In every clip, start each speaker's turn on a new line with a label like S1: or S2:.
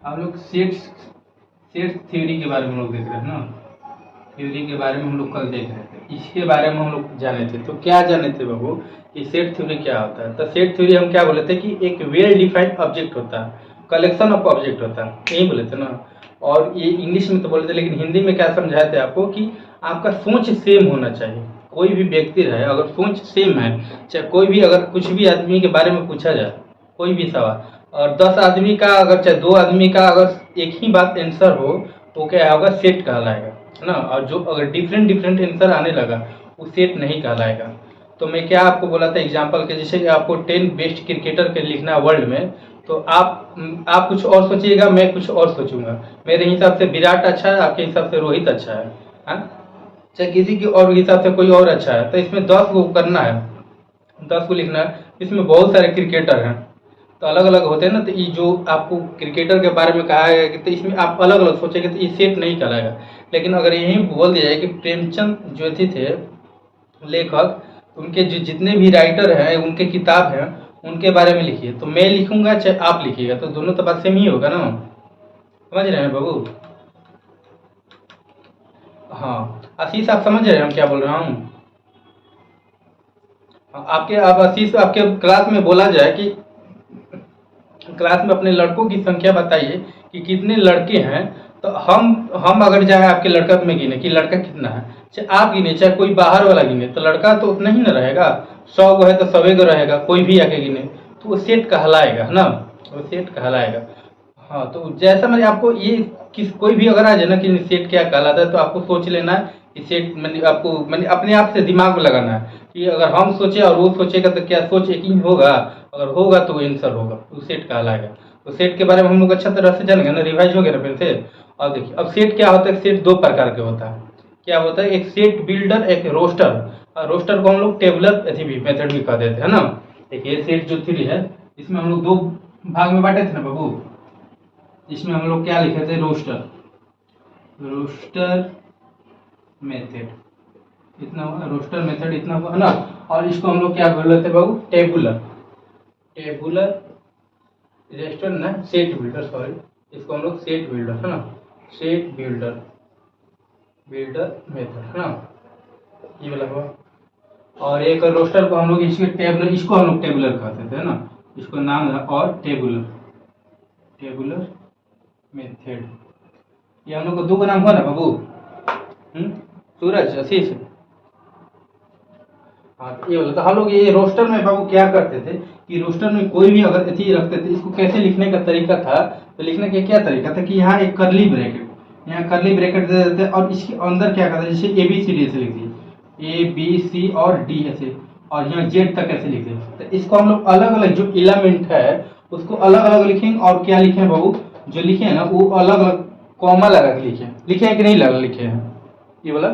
S1: हम लोग sets sets theory के बारे में हम लोग देख रहे हैं ना। थ्योरी के बारे में हम लोग कल देख रहे थे, इसके बारे में हम लोग जाने थे। तो क्या जाने थे बाबू कि सेट थ्योरी क्या होता है। तो सेट थ्योरी हम क्या बोले थे कि एक वेल डिफाइंड ऑब्जेक्ट होता है, कलेक्शन ऑफ ऑब्जेक्ट होता है, यही बोले थे ना। और ये इंग्लिश में तो बोले थे, लेकिन हिंदी में क्या समझाए थे आपको कि आपका सोच सेम होना चाहिए। कोई भी व्यक्ति रहे अगर सोच सेम है, चाहे कोई भी अगर कुछ भी आदमी के बारे में पूछा जाए कोई भी सवाल, और 10 आदमी का अगर चाहे 2 आदमी का अगर एक ही बात आंसर हो तो क्या होगा, सेट कहलाएगा, है ना। और जो अगर डिफरेंट डिफरेंट आंसर आने लगा वो सेट नहीं कहलाएगा। तो मैं क्या आपको बोला था एग्जांपल के, जैसे कि आपको 10 बेस्ट क्रिकेटर के लिखना है वर्ल्ड में, तो आप कुछ और सोचिएगा, मैं कुछ और सोचूंगा। मेरे हिसाब से विराट अच्छा है, आपके हिसाब से रोहित अच्छा है, हाँ? चाहे किसी के और हिसाब से कोई और अच्छा है। तो इसमें 10 को करना है, 10 को लिखना है। इसमें बहुत सारे क्रिकेटर हैं तो अलग अलग होते हैं ना। तो ये जो आपको क्रिकेटर के बारे में कहा गया कि तो इसमें आप अलग अलग सोचेंगे तो ये सेट नहीं कहलाएगा। लेकिन अगर यही बोल दिया जाए कि प्रेमचंद ज्योति थे लेखक, उनके जो जितने भी राइटर हैं उनके किताब हैं उनके बारे में लिखिए, तो मैं लिखूंगा चाहे आप लिखिएगा, तो दोनों तो बात सेम ही होगा ना। समझ रहे हैं बाबू? हाँ आशीष, आप समझ रहे हैं हम क्या बोल रहा हूँ? आपके अब आशीष आपके क्लास में बोला जाए कि क्लास में अपने लड़कों की संख्या बताइए कि कितने लड़के हैं। तो हम अगर जाए आपके लड़का में गिने कि लड़का कितना है, चाहे आप गिने चाहे कोई बाहर वाला गिने, तो लड़का तो उतना ही ना रहेगा। 100 गो है तो 100 गो रहेगा, कोई भी आके गिने तो वो सेट कहलाएगा, है ना। वो सेट कहलाएगा। हाँ तो जैसा मैंने आपको ये किस कोई भी अगर आ जाए ना कि सेट क्या कहलाता है, तो आपको सोच लेना है कि सेट मैंने आपको मैंने अपने आप से दिमाग में लगाना है कि अगर हम सोचे और वो सोचेगा तो क्या सोच एक ही होगा। अगर होगा तो वो आंसर होगा, वो सेट कहलाएगा। तो सेट के बारे में हम लोग अच्छा तरह से जान गए ना, रिवाइज हो गया ना फिर से। और देखिए अब सेट क्या होता है, सेट 2 प्रकार के होता है। क्या होता है, एक सेट बिल्डर एक रोस्टर। और रोस्टर को हम लोग टेबलर ऐसी भी मेथड भी कह देते हैं ना। देखिए सेट जो थ्री है इसमें हम लोग 2 भाग में बांटे थे ना बाबू। इसमें हम लोग क्या लिखे थे, रोस्टर रोस्टर मेथड, इतना हुआ रोस्टर मेथड, इतना हुआ है ना। और इसको हम लोग क्या बोल रहे थे बाबू, टेबुलर टेबुलर रजिस्टर ना, सेट बिल्डर, सॉरी इसको हम लोग सेट बिल्डर, है ना, सेट बिल्डर बिल्डर मेथड, है ना, ये वाला हुआ। और एक रोस्टर को हम लोग इसके टेबुलर, इसको हम लोग टेबुलर कहते थे, है ना, इसको नाम है और टेबुलर टेबुलर मेथड। ये हम लोग को 2 का नाम हुआ ना बाबू। सूरज आशीष, हाँ तो ये बोला। तो हम लोग ये रोस्टर में बाबू क्या करते थे कि रोस्टर में कोई भी अगर अथी रखते थे, इसको कैसे लिखने का तरीका था। तो लिखने का क्या तरीका था कि यहाँ एक करली ब्रैकेट, यहाँ करली ब्रैकेट दे देते और इसके अंदर क्या करते, जैसे ABCD ऐसे लिख दिए, ABC और D ऐसे, और यहाँ Z तक ऐसे लिख दिए। तो इसको हम लोग अलग अलग जो एलिमेंट है उसको अलग अलग लिखेंगे। और क्या लिखे बाबू, जो लिखे हैं ना वो अलग अलग कॉमा लगा के लिखे हैं कि नहीं लगा लिखे हैं, ये बोला।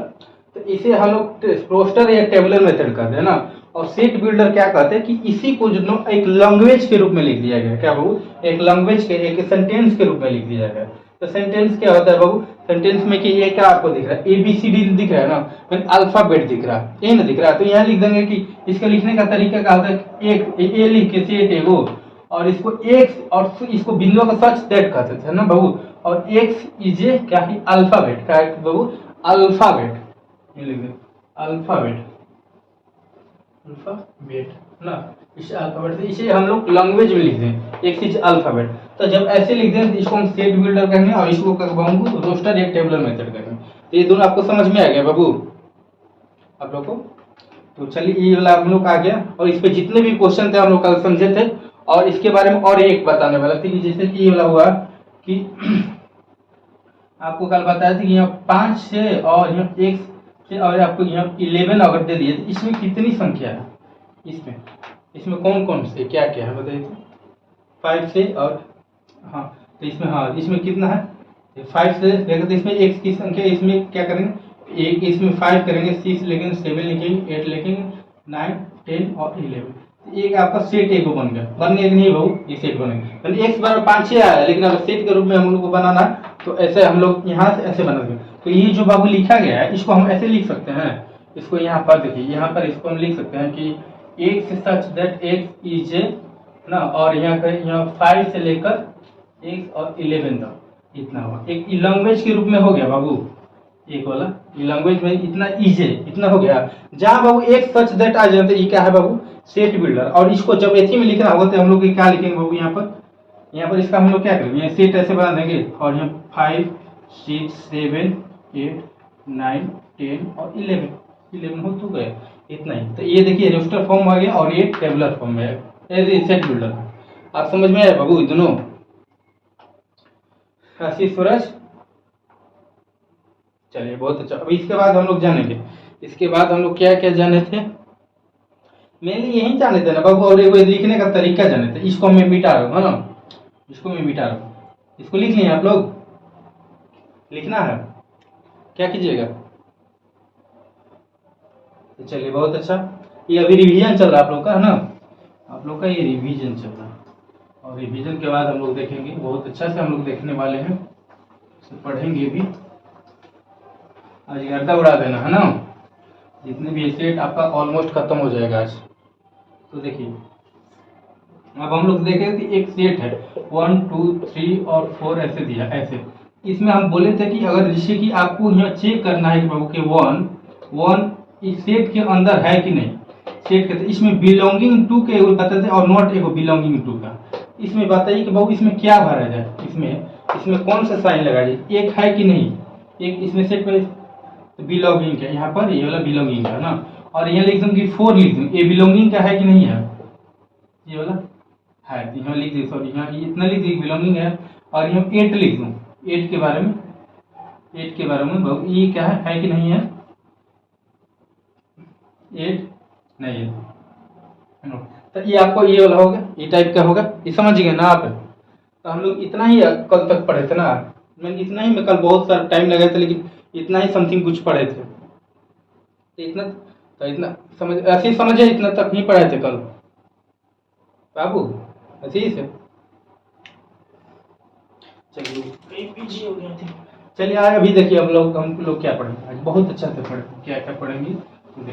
S1: तो इसे हम लोग रोस्टर या टेबुलर मेथड कहते हैं ना। और सेट बिल्डर क्या कहते हैं कि इसी को जो एक लैंग्वेज के रूप में लिख दिया गया, क्या बाबू, एक लैंग्वेज के एक सेंटेंस के रूप में लिख दिया गया। तो सेंटेंस क्या होता है बाबू, सेंटेंस में कि ये क्या आपको दिख रहा है, ABCD दिख रहा है ना, अल्फाबेट दिख रहा है, ए ना दिख रहा है। तो यहाँ लिख देंगे कि इसका लिखने का तरीका क्या होता है, एक ए लिख के सेट एगो, और इसको एक्स और इसको बिंदुओं का सच दैट कहते थे ना बाबू। और एक्स इज ए क्या है, अल्फाबेट, क्या है बाबू, अल्फाबेट, ये लिख दे अल्फाबेट अल्फाबेट ना। इस अल्फाबेट से इसे हम लोग लैंग्वेज में लिख दें, एक चीज अल्फाबेट। तो जब ऐसे लिख दें तो इसको हम सेट बिल्डर कहेंगे और इसको रोस्टर या टेबलर मेथड कहेंगे। तो ये दोनों आपको समझ में आ गया बाबू आप लोग को। तो चलिए ये वाला हम लोग आ गया, और इस पे जितने भी क्वेश्चन थे हम लोग कल समझे थे। और इसके बारे में और एक बताने वाला थी कि जैसे कि ये वाला हुआ कि आपको कल बताया था कि यहाँ 5 से और यहाँ 1 से, और आपको यहाँ 11 अगर दे दिए तो इसमें कितनी संख्या है, इसमें इसमें कौन कौन से क्या क्या है बताइए तो। 5 से और, हाँ तो इसमें, हाँ इसमें कितना है, 5 से लेकर, तो इसमें x की संख्या, इसमें क्या करेंगे, एक इसमें 5 करेंगे, 6 लिखेंगे, 7 लिखेंगे, 8 लिखेंगे, 9 10 और 11। एक आपका सेट एक बन गया कि नहीं भाऊ, ये सेट बनेगा। यानी x बराबर 5 6 आया, लेकिन अगर सेट के रूप में हम लोग को बनाना है तो ऐसे हम लोग यहाँ से ऐसे बना देंगे। तो ये जो बाबू लिखा गया है इसको हम ऐसे लिख सकते हैं, इसको यहाँ पर देखिए, यहाँ पर इसको हम लिख सकते हैं कि x such that x is ना, और यहाँ का यहाँ 5 से लेकर एक और 11 तक इतना हुआ। एक लैंग्वेज के रूप में हो गया बाबू, एक वाला लैंग्वेज में इतना इजी इतना हो गया। जहाँ बाबू एक सच दैट आ जाए तो ये क्या है बाबू, सेट बिल्डर। और इसको जब एथी में लिखना होगा तो हम लोग क्या लिखेंगे बाबू, यहाँ पर इसका हम लोग क्या करेंगे, सेट ऐसे बना देंगे और यहाँ 5 6 7 8 9 10 और 11 हो तो गए इतना ही। तो ये देखिए रजिस्टर फॉर्म आ गया और ये टेबुलर फॉर्म में है, सेट बिल्डर। आप समझ में आया बाबू दोनों? आशीष सूरज, चलिए बहुत अच्छा। अभी इसके बाद हम लोग जानेंगे, इसके बाद हम लोग क्या क्या जाने थे, मेनली यही जाने थे ना बाबू। और एक लिखने का तरीका जाने थे, इसको मैं मिटा रहा हूँ है ना, इसको मैं मिटा रहा हूँ। इसको लिख लिए आप लोग, लिखना है क्या कीजिएगा। तो चलिए बहुत अच्छा। ये अभी रिवीजन चल रहा है आप लोग का है ना, आप लोग का ये रिवीजन चल रहा है। और रिवीजन के बाद हम लोग देखेंगे, बहुत अच्छा से हम लोग देखने वाले हैं, पढ़ेंगे भी। आज गर्दा उड़ा देना है ना, जितने भी सेट आपका ऑलमोस्ट खत्म हो जाएगा आज। तो देखिए अब हम लोग देखें कि एक सेट है 1 2 3 और 4 ऐसे दिया, ऐसे इसमें हम बोले थे कि अगर जैसे कि आपको यहाँ चेक करना है कि बाबू के 1 इस सेट के अंदर है कि नहीं, सेट के इसमें बिलोंगिंग टू के बताते हैं और नॉट एगो बिलोंगिंग टू का। इसमें बताइए कि बाबू इसमें क्या भरा जाए, इसमें कौन सा साइन लगाइए, एक है कि नहीं, एक इसमें सेट में बिलोंगिंग का, यहाँ पर ये वाला बिलोंगिंग का है ना। और यहाँ लिख दूँ कि 4 लिख दूँ, ये बिलोंगिंग का है कि नहीं है, ये वाला है, यहाँ लिख दी, सॉरी यहाँ इतना लिख दी बिलोंगिंग है। और यहाँ 8 लिख दूँ, 8 के बारे में, 8 के बारे में बाबू ये क्या है कि नहीं है, 8 नहीं है। तो ये आपको ये वाला होगा, ये टाइप का होगा, ये समझ गए ना आप। तो हम लोग इतना ही कल तक पढ़े थे ना, मैं इतना ही, मैं कल बहुत सारा टाइम लगाया था लेकिन इतना ही समथिंग कुछ पढ़े थे। तो इतना समझ, ऐसे ही समझे, इतना तक नहीं पढ़े थे कल बाबू, ऐसे ही से। चलिए बिजी हो गया थे। चलिए आज अभी देखिए हम लोग क्या पढ़ेंगे आज, बहुत अच्छा से पढ़ेंगे, क्या क्या पढ़ेंगे तो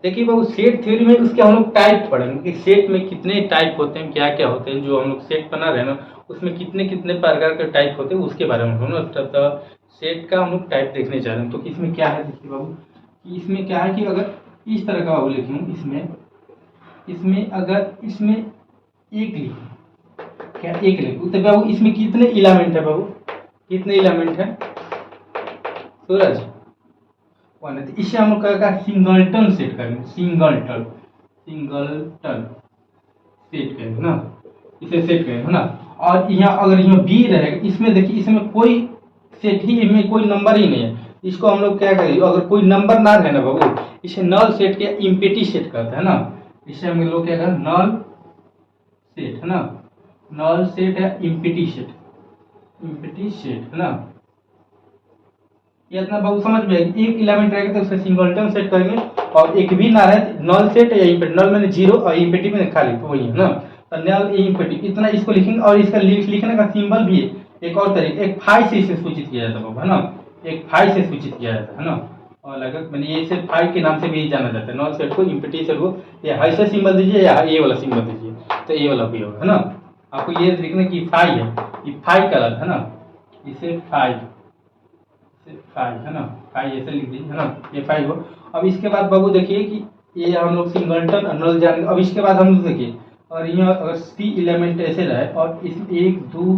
S1: देखिए बाबू सेट थ्योरी में उसके हम लोग टाइप पढ़ेंगे कि सेट में कितने टाइप होते हैं, क्या क्या होते हैं, जो हम लोग सेट बना रहे हैं ना उसमें कितने कितने प्रकार के टाइप होते हैं उसके बारे में हम लोग तो सेट का हम लोग टाइप देखने जा रहे हैं। तो इसमें क्या है देखिए बाबू, कि इसमें क्या है कि अगर इस तरह का बाबू लिखूँ, इसमें अगर इसमें एक लिखूँ, क्या एक लिखूँ तो बाबू इसमें कितने एलिमेंट है बाबू, कितने एलिमेंट है सूरज, तो इसे हम लोग क्या सिंगलटन सेट करेंगे, सिंगलटन सेट करेंगे ना, इसे सेट करेंगे ना। और यहाँ अगर यहाँ बी रहेगा, इसमें देखिए इसमें कोई सेट ही, इनमें कोई नंबर ही नहीं है, इसको हम लोग क्या करेंगे, अगर कोई नंबर ना रहे ना बाबू इसे नल सेट के इम्पिटी सेट करते हैं ना, इसे हम लोग क्या करें नल सेट है ना, नल सेट है इम्पिटी सेट है ना। ये इतना बाबू समझ में एक एलिमेंट रहेगा तो उसे सिंगलटन सेट करेंगे, और एक भी ना रहे नल सेट या इम्पिटी, नल मैंने जीरो और इम्पिटी में खाली तो वही है ना, तो नल इम्पिटी इतना इसको लिखेंगे। और इसका लिखने का सिंबल भी एक और तरीके, एक फाई से इसे सूचित किया जाता है ना, एक फाई से सूचित किया जाता है ना। और लगभग मैंने ये सिर्फ फाई के नाम से भी जाना जाता है, नल सेट को इम्पिटी सेट को ये ऐसा सिंबल दीजिए या ये वाला सिंबल दीजिए, तो ये वाला भी होगा है ना। आपको ये लिखना कि फाई है, ये फाई का है ना, इसे फाई है ना, फाइव ऐसे लिख दीजिए है ना, ये 5 हो। अब इसके बाद बाबू देखिए कि ये हम लोग सिंगलटन नल जानेंगे। अब इसके बाद हम लोग देखिए, और यहाँ अगर सी एलिमेंट ऐसे रहे और इस 1 2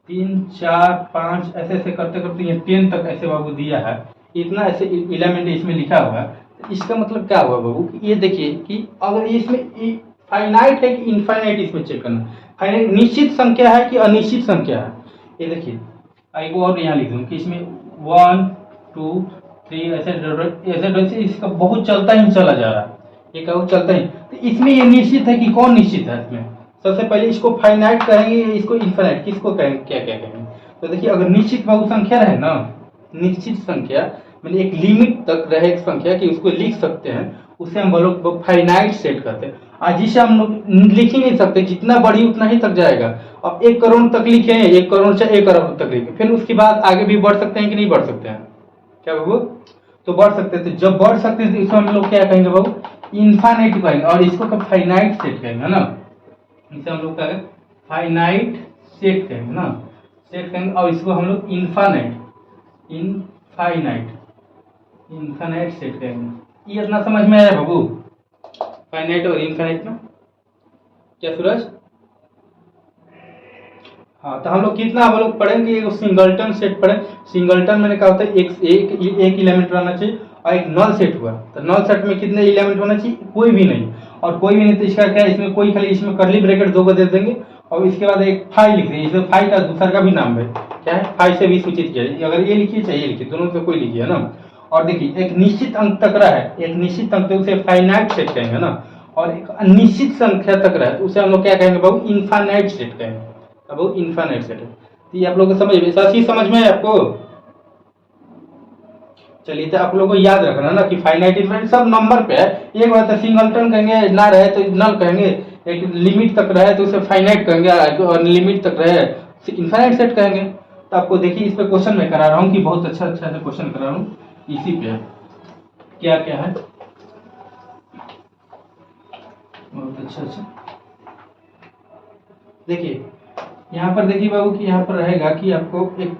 S1: 3 4 5 ऐसे ऐसे करते करते ये 10 तक ऐसे बाबू दिया है, इतना ऐसे एलिमेंट इसमें लिखा हुआ है, तो इसका मतलब क्या हुआ बाबू, ये देखिए कि अगर इसमें फाइनाइट है कि इनफाइनाइट, इसमें चेक करना फाइनाइट निश्चित संख्या है कि अनिश्चित संख्या है। ये देखिए एक और यहाँ लिख दूँ कि इसमें 1 2 3 ऐसे इसका बहुत चलता ही चला जा रहा है, ये क्या चलता ही, तो इसमें ये निश्चित है कि कौन निश्चित है इसमें, सबसे पहले इसको फाइनाइट करेंगे, इसको इनफाइनाइट, किसको कहेंगे क्या क्या कहेंगे। तो देखिए अगर निश्चित बहु संख्या रहे ना, निश्चित संख्या मैंने एक लिमिट तक रहे एक संख्या कि उसको लिख सकते हैं, उसे हम लोग फाइनाइट सेट करते हैं। आज जिसे हम लोग लिख ही नहीं सकते, जितना बढ़ी उतना ही तक जाएगा। अब 1 करोड़ तक लिखे, 1 करोड़ से 1 अरब तक लिखे, फिर उसके बाद आगे भी बढ़ सकते हैं कि नहीं बढ़ सकते हैं क्या बाबू, तो बढ़ सकते हैं। तो जब बढ़ सकते हैं तो इसको हम लोग क्या कहेंगे बाबू, इनफाइनाइट कहेंगे, और इसको कब फाइनाइट सेट कहेंगे है ना, इसे हम लोग कहेंगे फाइनाइट सेट कहेंगे ना, सेट कहेंगे। और इसको हम लोग इनफाइनाइट इनफाइनाइट सेट कहेंगे। ये इतना समझ में आया बाबू, फाइनाइट और इनफाइनाइट में? क्या सूरज? हाँ, तो हम लोग कितना हम लोग पढ़ेंगे, एक सिंगलटन सेट पढ़े। सिंगलटन मैंने कहा होता है एक एलिमेंट रहना चाहिए, और एक नल सेट हुआ तो नल सेट में कितने एलिमेंट होना चाहिए? कोई भी नहीं। और कोई भी नहीं तो इसका क्या है, इसमें कोई खाली इसमें करली ब्रैकेट दो को दे देंगे, और इसके बाद एक फाई लिख देंगे। इसमें फाई का दूसरा का भी नाम है, क्या है? फाई से भी सूचित किया है। अगर ये लिखिए चाहे ये लिखिए, दोनों से कोई लिखिए ना। और देखिए एक निश्चित अंक तक रहा है, एक निश्चित अंक तक उसे फाइनाइट सेट कहेंगे ना, और एक अनिश्चित संख्या तक रहा है तो उसे हम लोग क्या कहेंगे बाबू? इनफाइनाइट सेट कहेंगे। अब वो इनफाइनाइट सेट है। तो ये आप लोग को समझ में है आपको? चलिए, तो आप लोगों को याद रखना ना कि फाइनाइट इनफाइनाइट सब नंबर पे है। एक बात है सिंगलटन कहेंगे, ना रहे तो नल कहेंगे, एक लिमिट तक रहे तो उसे फाइनाइट कहेंगे, और लिमिट तक रहे इनफाइनाइट सेट कहेंगे। तो आपको देखिए इस पे क्वेश्चन मैं करा रहा हूँ कि बहुत अच्छा अच्छा से क्वेश्चन करा रहा हूँ इसी पे। क्या क्या है, बहुत अच्छा अच्छा देखिए। यहाँ पर देखिए बाबू कि यहाँ पर रहेगा कि आपको एक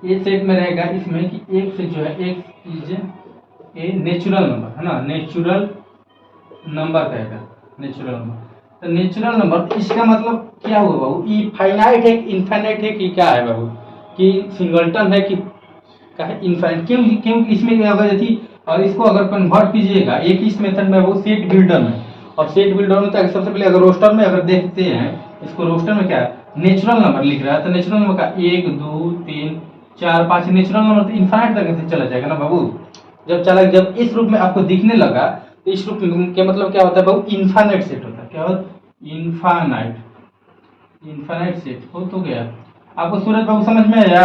S1: ये सेट में रहेगा इसमें कि एक से जो है एक इज ए नेचुरल नंबर है ना, नेचुरल नंबर कहेगा, नेचुरल नंबर। तो नेचुरल नंबर इसका मतलब क्या हुआ बाबू? ये फाइनाइट है कि इनफाइनाइट है कि क्या है बाबू? कि सिंगलटन है कि क्या है? इनफाइनाइट। क्यों? क्यों इसमें अगर यदि और इसको अगर कन्वर्ट कीजिएगा एक इस मेथड में वो सेट बिल्डर में, और सेट बिल्डर में तो सबसे पहले अगर रोस्टर में अगर देखते हैं इसको, रोस्टर में क्या है? नेचुरल नंबर लिख रहा है, तो नेचुरल नंबर का 1 2 3 4 5 नेचुरल नंबर तो इनफाइनाइट तक से चला जाएगा ना बाबू। जब इस रूप में आपको दिखने लगा तो इस रूप में क्या मतलब क्या होता है बाबू? इनफाइनाइट सेट होता है। क्या होता है? इनफाइनाइट इनफाइनाइट सेट हो तो गया। आपको सूरज बाबू समझ में आया?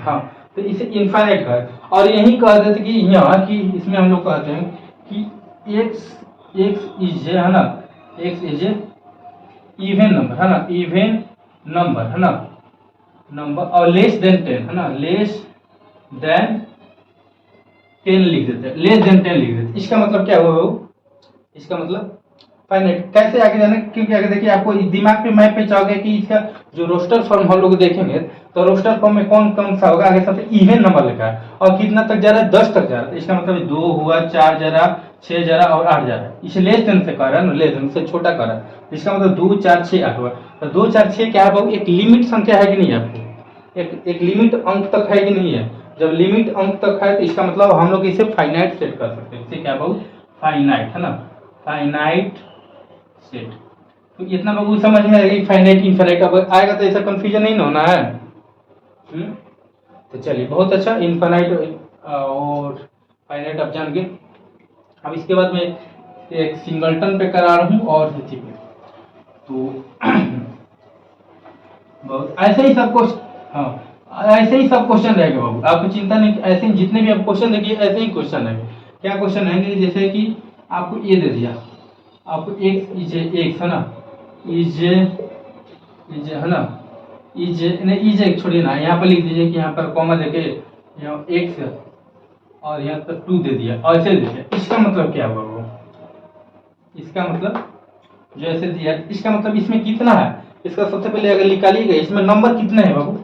S1: हाँ, तो इसे इनफाइनाइट कहा है। और यही कह देते कि यहाँ कि इसमें हम लोग कहते हैं कि एक्स इज है ना, एक्स इज इवन नंबर है ना, इवन नंबर है ना, नंबर और लेस देन 10 है ना, लेस देन 10 लिख देते हैं, लेस देन 10 लिख देते हैं। इसका मतलब क्या हुआ बाबू? इसका मतलब फाइनाइट। कैसे आगे जाना, क्योंकि आगे देखिए आपको दिमाग पे मैप पे चाहोगे कि इसका जो रोस्टर फॉर्म हम लोग देखेंगे तो रोस्टर फॉर्म में कौन कौन सा होगा। आगे सबसे इवन नंबर लिखा है और कितना तक जा रहा है? 10 तक जा रहा है। तो इसका मतलब 2 हुआ, 4 जा रहा, 6 जा रहा और 8 जा रहा है। इसे लेस देन से कह रहा है ना, लेस देन से छोटा कर रहा है। इसका मतलब 2 4 6 8 हुआ। तो 2 4 6 क्या है बाबू? एक लिमिट संख्या है कि नहीं? आपको एक लिमिट अंक तक है कि नहीं है? जब लिमिट अंक तक है तो इसका मतलब हम लोग इसे फाइनाइट सेट कर सकते हैं। इसे क्या बाबू? फाइनाइट है ना, फाइनाइट सेट। तो इतना बाबू समझ में आएगा फाइनाइट इनफाइनाइट। अब आएगा तो ऐसा कंफ्यूजन नहीं ना होना है। तो चलिए बहुत अच्छा, इनफाइनाइट और फाइनाइट आप जान गए। अब इसके बाद में एक सिंगलटन पे करा रहा हूँ और इसी पे तो बहुत ऐसे ही सब क्वेश्चन। हाँ, ऐसे ही सब क्वेश्चन रहेगा बाबू, आपको चिंता नहीं। ऐसे ही जितने भी आप क्वेश्चन देखिए ऐसे ही क्वेश्चन है। क्या क्वेश्चन है? जैसे कि आपको ये दे दिया, आपको एक्स इज एक्स है ना, इज है ना, इज नहीं, इज एक छोड़िए ना, यहाँ पर लिख दीजिए कि यहाँ पर कॉमा देके यहाँ एक्स और यहाँ पर 2 दे दिया और ऐसे दीजिए। इसका मतलब क्या हुआ वो? इसका मतलब जो ऐसे दिया इसका मतलब इसमें कितना है? इसका सबसे पहले अगर निकालिएगा इसमें नंबर कितने हैं बाबू?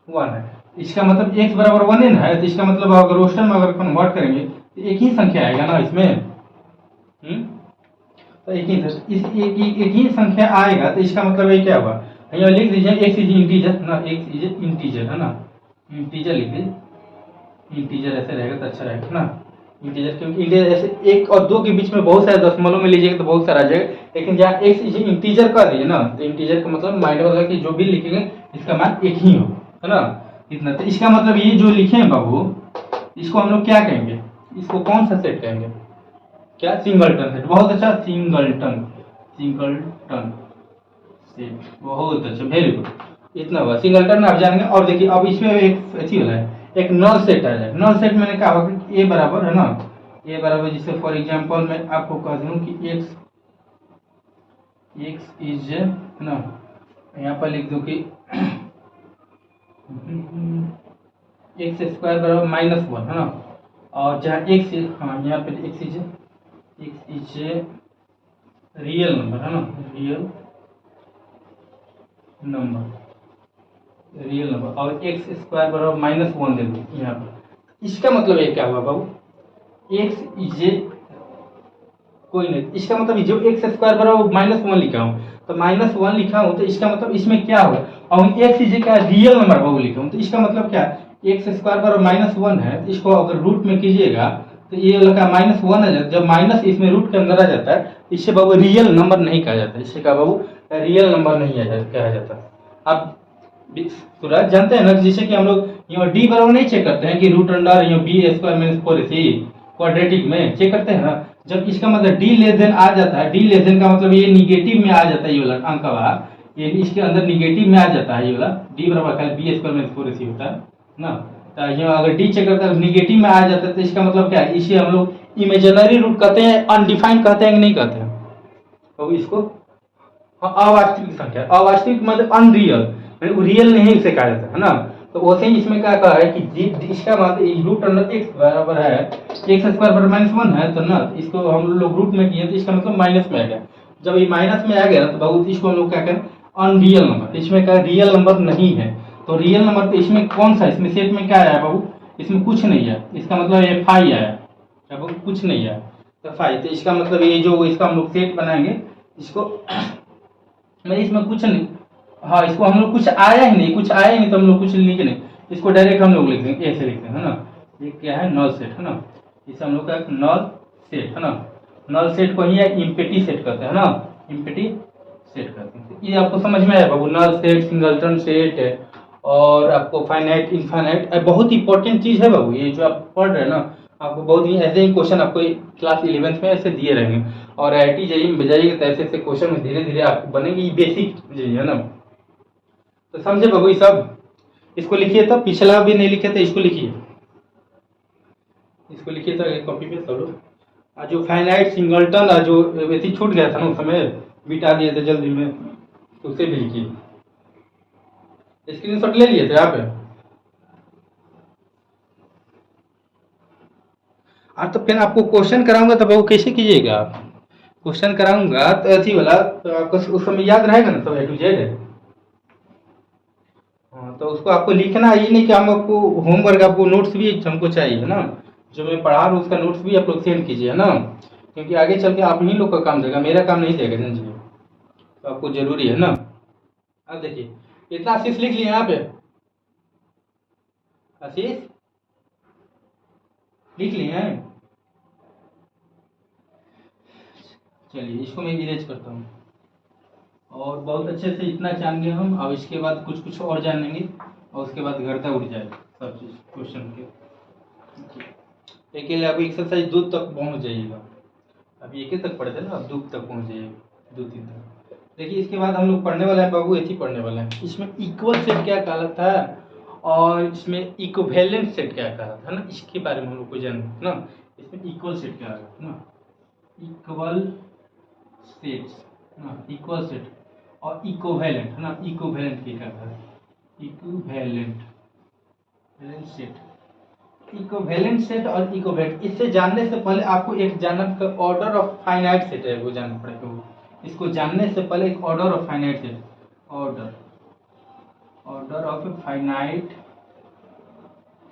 S1: 1 है। इसका मतलब x बराबर 1 है। तो इसका मतलब अगर रोस्टर में अगर कन्वर्ट करेंगे तो एक ही संख्या आएगा ना इसमें। तो एक ही संख्या आएगा। तो इसका मतलब ये क्या हुआ? यहाँ लिख दीजिए x इज इंटीजर ना, x इज इंटीजर है ना, इंटीजर लिख दीजिए। इंटीजर ऐसे रहेगा तो अच्छा रहेगा ना, इंटीजर। क्योंकि इंटीजर ऐसे 1 और 2 के बीच में बहुत सारे दशमलव में लीजिएगा तो बहुत सारा आ जाएगा। लेकिन जहाँ x इज इंटीजर कर दीजिए ना, तो इंटीजर का मतलब माइंड में कि जो भी लिखेंगे इसका मान एक ही हो, है ना, इतना। तो इसका मतलब ये जो लिखे हैं बाबू, इसको हम लोग क्या कहेंगे? इसको कौन सा सेट कहेंगे? क्या? Singleton set. बहुत अच्छा, सिंगलटन सेट, बहुत अच्छा, वेरी गुड। इतना हुआ सिंगलटन आप जानेंगे। और देखिए अब इसमें एक अच्छी वाला है, एक नल सेट आ जाए। नल सेट मैंने कहा होगा कि ए बराबर है ना, ए बराबर जिससे फॉर एग्जांपल मैं आपको कह दूं कि एक्स इज है ना, यहाँ पर लिख दूं कि एक्स स्क्वायर बराबर -1 है ना, और जहाँ एक्स, हाँ यहाँ पे x is a real number है ना, रियल नंबर और एक्स स्क्वायर बराबर -1 दे दो यहाँ पर। इसका मतलब ये क्या हुआ बाबू, एक्स इज ए, कोई नहीं, इसका मतलब जो एक्स स्क्वायर बराबर -1 लिखा हूँ, तो -1 लिखा हूँ तो इसका मतलब इसमें क्या होगा, और एक्स इज ए क्या रियल नंबर बाबू लिखा हूँ, तो इसका मतलब क्या, एक्स स्क्वायर बराबर -1 है, तो इसको अगर रूट में कीजिएगा तो ये लगा -1 आ जाता है। जब माइनस इसमें रूट के अंदर आ जाता है इससे बाबू रियल नंबर नहीं कहा जाता, इससे क्या बाबू रियल नंबर नहीं कहा जाता। आप सूरज जानते हैं ना, जैसे कि हम लोग यहाँ डी बराबर नहीं चेक करते हैं कि रूट अंडर यहाँ b square minus 4ac quadratic में चेक करते हैं ना, जब इसका मतलब डी लेस देन आ जाता है, डी लेस देन का मतलब ये निगेटिव में आ जाता है, ये वाला अंक ये इसके अंदर निगेटिव में आ जाता है, ये वाला डी बराबर खाली बी स्क्वायर माइनस 4ac होता है ना। तो यहाँ अगर डी चेक करता है निगेटिव में आ जाता है तो इसका मतलब क्या है, इसे हम लोग इमेजिनरी रूट कहते हैं, अनडिफाइंड कहते हैं कि नहीं कहते हैं, तो इसको अवास्तविक संख्या, अवास्तविक मतलब अनरियल, रियल नहीं इसे कहा जाता है ना। तो वैसे ही इसमें क्या कहा है कि इसका मतलब रूट अंडर एक्स बराबर है एक्स स्क्वायर बराबर -1 है, तो ना इसको हम लोग रूट में किए तो इसका मतलब माइनस में आ गया। जब ये माइनस में आ गया तो बहुत इसको हम लोग क्या करें, अनरियल नंबर, इसमें क्या रियल नंबर नहीं है। तो रियल नंबर तो इसमें कौन सा, इसमें सेट में क्या आया बाबू, इसमें कुछ नहीं है, इसका मतलब ये फाई आया, क्या बाबू कुछ नहीं है तो फाई, तो इसका मतलब ये जो इसका हम लोग सेट बनाएंगे इसको नहीं, इसमें कुछ नहीं, हाँ इसको हम लोग कुछ आया ही नहीं, कुछ आया ही नहीं तो हम लोग कुछ लिखे नहीं, इसको डायरेक्ट हम लोग लिख देंगे, ऐसे लिखते हैं, है ना। ये क्या है, नल सेट है ना, इसे हम लोग का नल सेट है ना, नल सेट को ही इम्पेटी सेट कहते हैं ना, इम्पेटी सेट करते हैं। ये आपको समझ में आया बाबू, नल सेट, सिंगलटन सेट है, और आपको फाइनाइट इनफाइनाइट बहुत इंपॉर्टेंट चीज है बाबू, ये जो आप पढ़ रहे हैं ना, आपको बहुत ही ऐसे ही क्वेश्चन आपको क्लास 11th में ऐसे दिए रहेंगे, और IIT जेईई में बजाइएगा तो ऐसे ऐसे क्वेश्चन में धीरे धीरे आपको बनेगी, बेसिक जेईई है ना। तो समझे बाबू ये सब, इसको लिखिए, तो पिछला भी नहीं लिखे तो इसको लिखिए, इसको लिखिए तो कॉपी पे सब लोग। जो फाइनाइट सिंगलटन जो वैसे छूट गया था ना उस समय, मिटा दिए थे जल्दी में, तो उसे भी लिखिए, स्क्रीनशॉट ले लिए थे आप। तो फिर आपको क्वेश्चन कराऊंगा तो बाबू कैसे कीजिएगा आप, क्वेश्चन कराऊंगा तो ऐसी वाला तो आपको उस समय याद रहेगा ना सब A to Z है। हाँ तो उसको आपको लिखना है, ये नहीं कि हम आपको होमवर्क, आपको नोट्स भी हमको चाहिए है ना, जो मैं पढ़ा रहा हूँ उसका नोट्स भी आप लोग सेंड कीजिए है ना, क्योंकि आगे चल के आप ही लोग का काम देगा, मेरा काम नहीं देगा समझिए, तो आपको जरूरी है ना। अब देखिए इतना आशीष लिख लिए यहाँ पे, आशीष लिख लिए हैं, चलिए इसको मैं इरेज करता हूँ, और बहुत अच्छे से इतना जान गए हम, अब इसके बाद कुछ कुछ और जानेंगे, और उसके बाद गर्दा उड़ जाएगा सब चीज़ क्वेश्चन के। लेकिन अब एक्सरसाइज 2 तक पहुँच जाइएगा, अभी 1 तक पढ़े थे ना, अब 2 तक पहुँच जाइएगा, 2-3 तक। देखिए इसके बाद हम लोग पढ़ने वाले हैं बाबू, ऐसी पढ़ने वाले हैं, इसमें इक्वल सेट क्या कहलाता है, और इसमें इक्विवेलेंट सेट क्या कहलाता है ना, इसके बारे में हम लोग को जानना है ना। इसमें इक्वल सेट क्या है ना, इक्वल सेट्स ना, इक्वल सेट और इक्विवेलेंट है ना, इक्विवेलेंट क्या कहता है, इक्विवेलेंट सेट, इक्विवेलेंट सेट और इक्विवेलेंट, इससे जानने से पहले आपको एक जानना का ऑर्डर ऑफ फाइनाइट सेट है वो जानना पड़ेगा, इसको जानने से पहले एक order of finite set, order of finite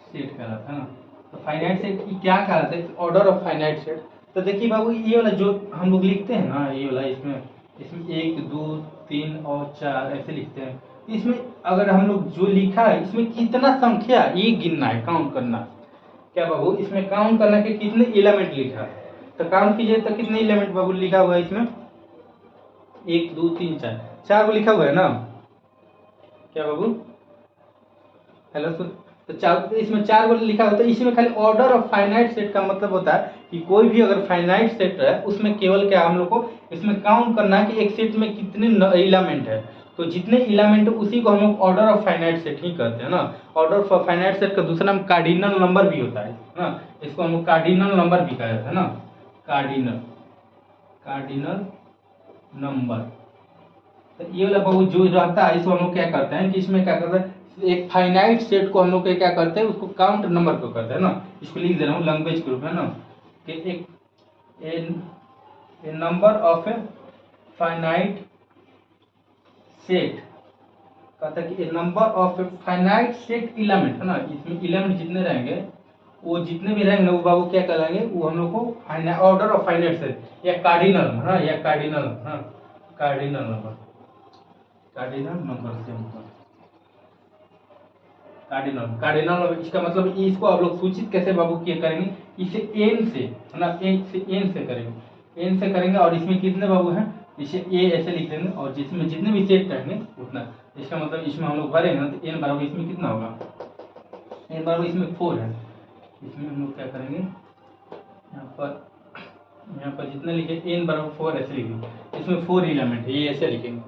S1: set कहलाता है ना। तो फाइनाइट सेट की क्या कहलाता है, ऑर्डर ऑफ फाइनाइट सेट। तो देखिए बाबू ये वाला जो हम लोग लिखते हैं ना, ये वाला इसमें 1 2 3 और 4 ऐसे लिखते हैं, इसमें अगर हम लोग जो लिखा है इसमें कितना संख्या ये गिनना है, काउंट करना, क्या बाबू इसमें काउंट करना के कितने एलिमेंट लिखा है, तो काउंट कीजिए तो कितने एलिमेंट बाबू लिखा हुआ है इसमें, 1 2 3 4, 4 को लिखा हुआ है ना, क्या बाबू हेलो सुन, तो इसमें 4 को लिखा होता है, इसमें खाली ऑर्डर ऑफ फाइनाइट सेट का मतलब होता है कि कोई भी अगर फाइनाइट सेट है उसमें केवल क्या हम लोग को इसमें काउंट करना है कि एक सेट में कितने एलिमेंट है, तो जितने एलिमेंट उसी को हम लोग ऑर्डर ऑफ फाइनाइट सेट ही कहते हैं ना। ऑर्डर ऑफ फाइनाइट सेट का दूसरा नाम कार्डिनल नंबर भी होता है ना, इसको हम लोग कार्डिनल नंबर भी कहा जाता है ना, कार्डिनल नंबर। तो ये वाला बहुत जो रहता है इसको हम लोग क्या करते हैं कि इसमें क्या करते हैं, एक फाइनाइट सेट को हम लोग क्या करते हैं, उसको काउंट नंबर को करते हैं ना। इसको लिख दे रहा हूँ लैंग्वेज ग्रुप है ना, कि एक a number of a finite set, कहता है कि a number of a finite set element है ना, इसमें एलिमेंट जितने रहेंगे वो जितने भी रहेंगे ना वो बाबू क्या कहलाएंगे, वो हम लोग को ऑर्डर ऑफ फाइनाइट सेट या कार्डिनल है ना, या कार्डिनल है, कार्डिनल नंबर, कार्डिनल नंबर से होगा कार्डिनल, कार्डिनल नंबर। इसका मतलब इसको आप लोग सूचित कैसे बाबू क्या करेंगे, इसे एन से है ना, एन से करेंगे, एन से करेंगे। और इसमें कितने बाबू हैं, इसे ए ऐसे लिख देंगे, और जिसमें जितने भी सेट रहेंगे उतना। इसका मतलब इसमें हम लोग भरेंगे ना तो एन बराबर इसमें कितना होगा, एन बराबर इसमें 4 है। इसमें हम लोग क्या करेंगे, यहाँ पर जितने लिखे एन बराबर 4 ऐसे लिखेंगे, इसमें 4 एलिमेंट है, ये ऐसे लिखेंगे।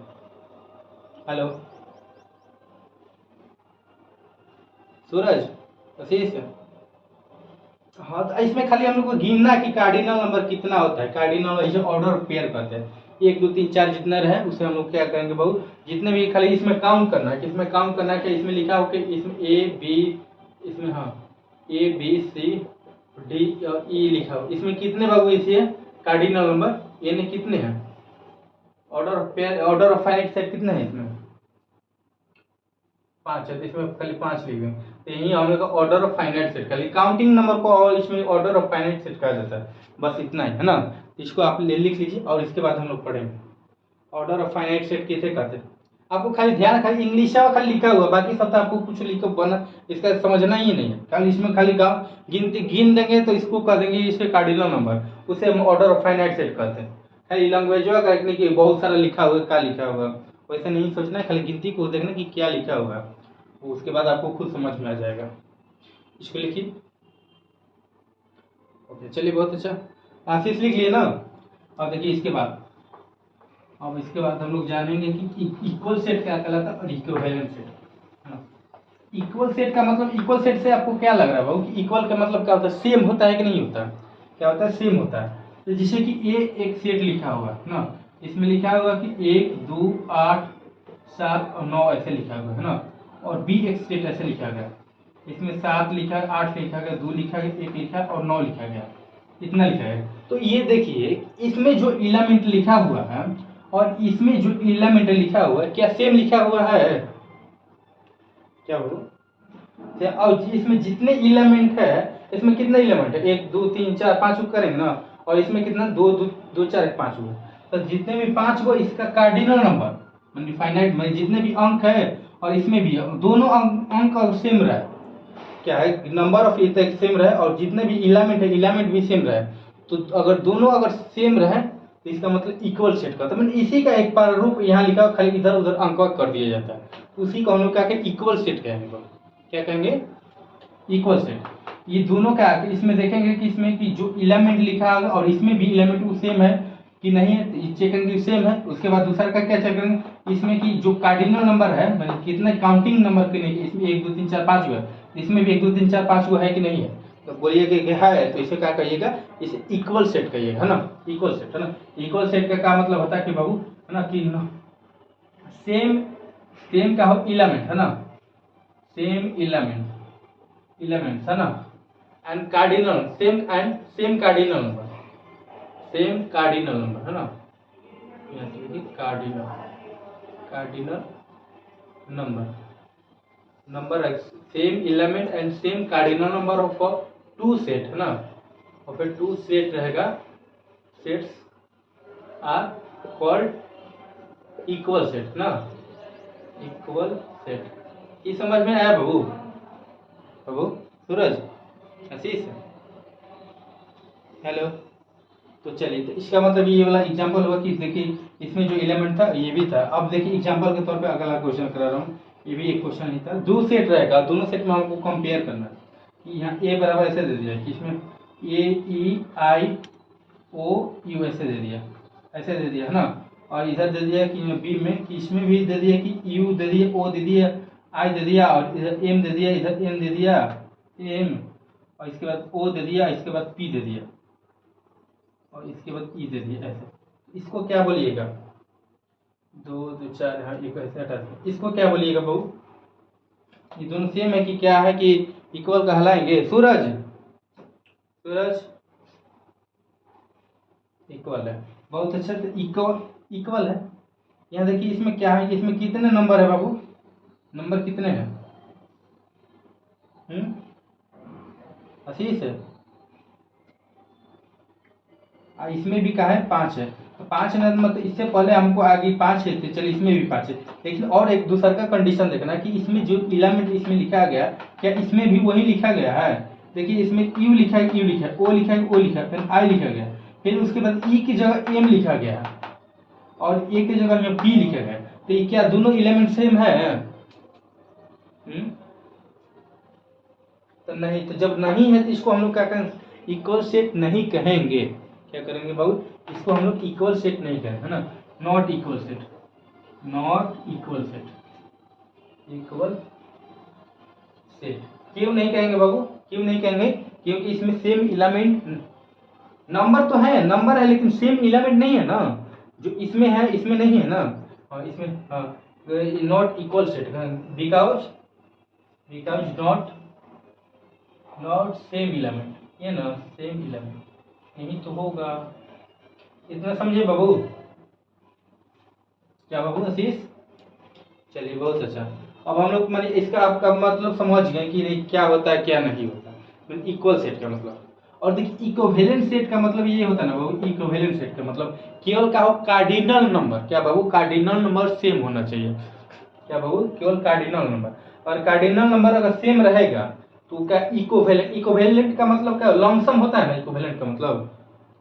S1: हेलो सूरज, आशीष, हाँ तो इसमें खाली हम लोग को गिनना कि कार्डिनल नंबर कितना होता है। कार्डिनल इसे ऑर्डर पेयर कहते हैं, 1 2 3 4 जितना रहे उसे हम लोग क्या करेंगे बहु, जितने भी खाली इसमें काउंट करना है, किसमें काउंट करना है, कि इसमें लिखा हो कि इसमें ए बी, इसमें हाँ ए बी सी डी और ई लिखा हो, इसमें कितने बाबू इसे कार्डिनल नंबर यानी कितने हैं, order of pair, order of finite set कितने हैं इसमें 5 है, तो इसमें खाली 5 लिख देंगे। तो यही हम लोग का ऑर्डर ऑफ फाइनाइट सेट, खाली काउंटिंग नंबर को और इसमें ऑर्डर ऑफ फाइनाइट सेट कहा जाता है, बस इतना ही है ना। इसको आप लिख लीजिए और इसके बाद हम लोग पढ़ेंगे ऑर्डर ऑफ फाइनाइट सेट कैसे कहते हैं। आपको खाली ध्यान, खाली इंग्लिश है खाली लिखा हुआ, बाकी सब तो आपको कुछ लिखो बना इसका समझना ही नहीं है। खाली इसमें खाली गाँव गिनती गिन देंगे तो इसको कह देंगे इसके कार्डिनल नंबर, उसे हम ऑर्डर ऑफ फाइनाइट सेट कहते हैं। खाली लैंग्वेज करने की बहुत सारा लिखा हुआ है, क्या लिखा होगा वैसे नहीं सोचना है, खाली गिनती को देखना कि क्या लिखा हुआ है, उसके बाद आपको खुद समझ में आ जाएगा। इसको लिखिए, ओके चलिए बहुत अच्छा, आशीष लिख लिए ना। अब देखिए इसके बाद, अब इसके बाद हम लोग जानेंगे कि इक्वल सेट क्या कहलाता है और इक्विवेलेंट सेट। इक्वल सेट का मतलब, इक्वल सेट से आपको क्या लग रहा है भाई कि इक्वल का मतलब क्या होता है, सेम होता है कि नहीं होता, क्या होता है सेम होता है। तो जैसे कि ए एक सेट लिखा हुआ ना, इसमें लिखा हुआ कि 1 2 8 7 और 9 ऐसे लिखा हुआ है ना, और बी एक सेट ऐसे लिखा गया, इसमें 7 लिखा है, 8 लिखा गया, 2 लिखा गया, 1 लिखा और 9 लिखा गया, इतना लिखा है। तो ये देखिए इसमें जो एलिमेंट लिखा हुआ है और इसमें जो एलिमेंट लिखा हुआ है क्या सेम लिखा हुआ है, क्या बोलो, और इसमें जितने एलिमेंट है, इसमें कितने एलिमेंट है 1 2 3 4 5 करेंगे ना, और इसमें कितना 2 2 2 4 5 हुआ, तो जितने भी 5 को इसका कार्डिनल नंबर मतलब फाइनाइट में जितने भी अंक है, और इसमें भी दोनों अंक सेम रहे, क्या है नंबर ऑफ तक सेम रहे, और जितने भी एलिमेंट है एलिमेंट भी सेम रहे, तो अगर दोनों अगर सेम रहे तो इसका मतलब इक्वल सेट का, तो मैंने इसी का एक प्रारूप यहाँ लिखा, खाली इधर उधर अंक कर दिया जाता है, उसी को हम लोग क्या कहेंगे इक्वल सेट कहेंगे। क्या कहेंगे, इक्वल सेट। ये दोनों का इसमें देखेंगे कि इसमें कि जो एलिमेंट लिखा है और इसमें भी एलिमेंट वो सेम है कि नहीं है, चेक करेंगे सेम है। उसके बाद दूसरा का क्या चेक करेंगे, इसमें कि जो कार्डिनल नंबर है मतलब कितने काउंटिंग नंबर के नहीं, इसमें 1 2 3 4 5 है, इसमें भी 1 2 3 4 5 है कि नहीं है, तो बोलिएगा कि है, तो इसे क्या कहिएगा, इसे इक्वल सेट कहिएगा है ना, इक्वल सेट है ना। इक्वल सेट का क्या मतलब होता है कि बाबू है ना कि सेम सेम का हो एलिमेंट है ना, सेम एलिमेंट्स है ना, and cardinal same cardinal number, same cardinal number है ना, यहाँ से देखिए cardinal cardinal number, number same element and same cardinal number of 2 set है ना, और फिर 2 सेट रहेगा, sets are called equal set ना, इक्वल सेट। ये समझ में आया बाबू, बाबू सूरज, आशीष, हेलो। तो चलिए, तो इसका मतलब ये वाला एग्जांपल हुआ कि देखिए इसमें जो एलिमेंट था ये भी था। अब देखिए एग्जांपल के तौर पे अगला क्वेश्चन करा रहा हूँ, ये भी एक क्वेश्चन ही था, 2 सेट रहेगा, दोनों सेट में हमको कंपेयर करना है कि यहाँ ए बराबर ऐसे दे दिया कि इसमें ए ई आई ओ यू ऐसे दे दिया, ऐसे दे दिया है ना, और इधर दे दिया कि बी में कि इसमें भी दे दिया कि यू दे दिया, ओ दे दिया, आई दे दिया, और इधर एम दे दिया, इधर एन दे दिया एम, और इसके बाद ओ दे दिया, इसके बाद पी दे दिया, और इसके बाद ई दे दिया ऐसे। इसको क्या बोलिएगा, 2 2 4 हाँ एक ऐसे हटा दिया, इसको क्या बोलिएगा बहू, ये दोनों सेम है कि क्या है कि इक्वल कहलाएंगे? सूरज, सूरज इक्वल है। बहुत अच्छा, तो इक्वल इक्वल है। यहाँ देखिए इसमें क्या है कि इसमें कितने नंबर है बाबू? नंबर कितने हैं? आशीष है। इसमें भी कहा है 5 है, तो 5 है मतलब इससे पहले हमको आगे 5 है, तो चलिए इसमें भी 5 है। लेकिन और एक दूसरा का कंडीशन देखना कि इसमें जो इलामेंट इसमें लिखा गया, क्या इसमें भी वही लिखा गया है? देखिए इसमें यू लिखा है, यू लिखा है, ओ लिखा है, ओ लिखा है, फिर आई लिखा गया, फिर उसके बाद ई की जगह एम लिखा गया और ए की जगह में बी लिखा गया। तो ये क्या दोनों एलिमेंट सेम है? तो नहीं, तो जब नहीं है तो इसको हम लोग क्या करेंगे? इक्वल सेट नहीं कहेंगे। क्या करेंगे बाबू? इसको हम लोग इक्वल सेट नहीं कहेंगे, है ना? Not equal set, not equal set, equal set क्यों नहीं कहेंगे बाबू? क्यों नहीं कहेंगे? क्योंकि इसमें सेम एलिमेंट, नंबर तो है, नंबर है, लेकिन सेम एलिमेंट नहीं है ना। जो इसमें है इसमें नहीं है ना। हाँ इसमें, हाँ not equal set, because because not not same element, ये ना सेम एलिमेंट यही तो होगा। इतना समझे बाबू? क्या बाबू आशीष? चलिए बहुत अच्छा। अब हम लोग मानिए इसका आपका मतलब समझ गए कि नहीं क्या होता है क्या नहीं होता, इक्वल सेट का मतलब। और देखिए इक्विवेलेंट सेट का मतलब ये होता है ना बाबू, इक्विवेलेंट सेट का मतलब केवल क्या हो? Cardinal number. क्या बाबू? कार्डिनल नंबर सेम होना चाहिए। क्या बाबू? केवल कार्डिनल नंबर। और कार्डिनल नंबर अगर सेम रहेगा तो क्या इक्विवेलेंट? इक्विवेलेंट का मतलब क्या? लमसम होता है ना इक्विवेलेंट का मतलब,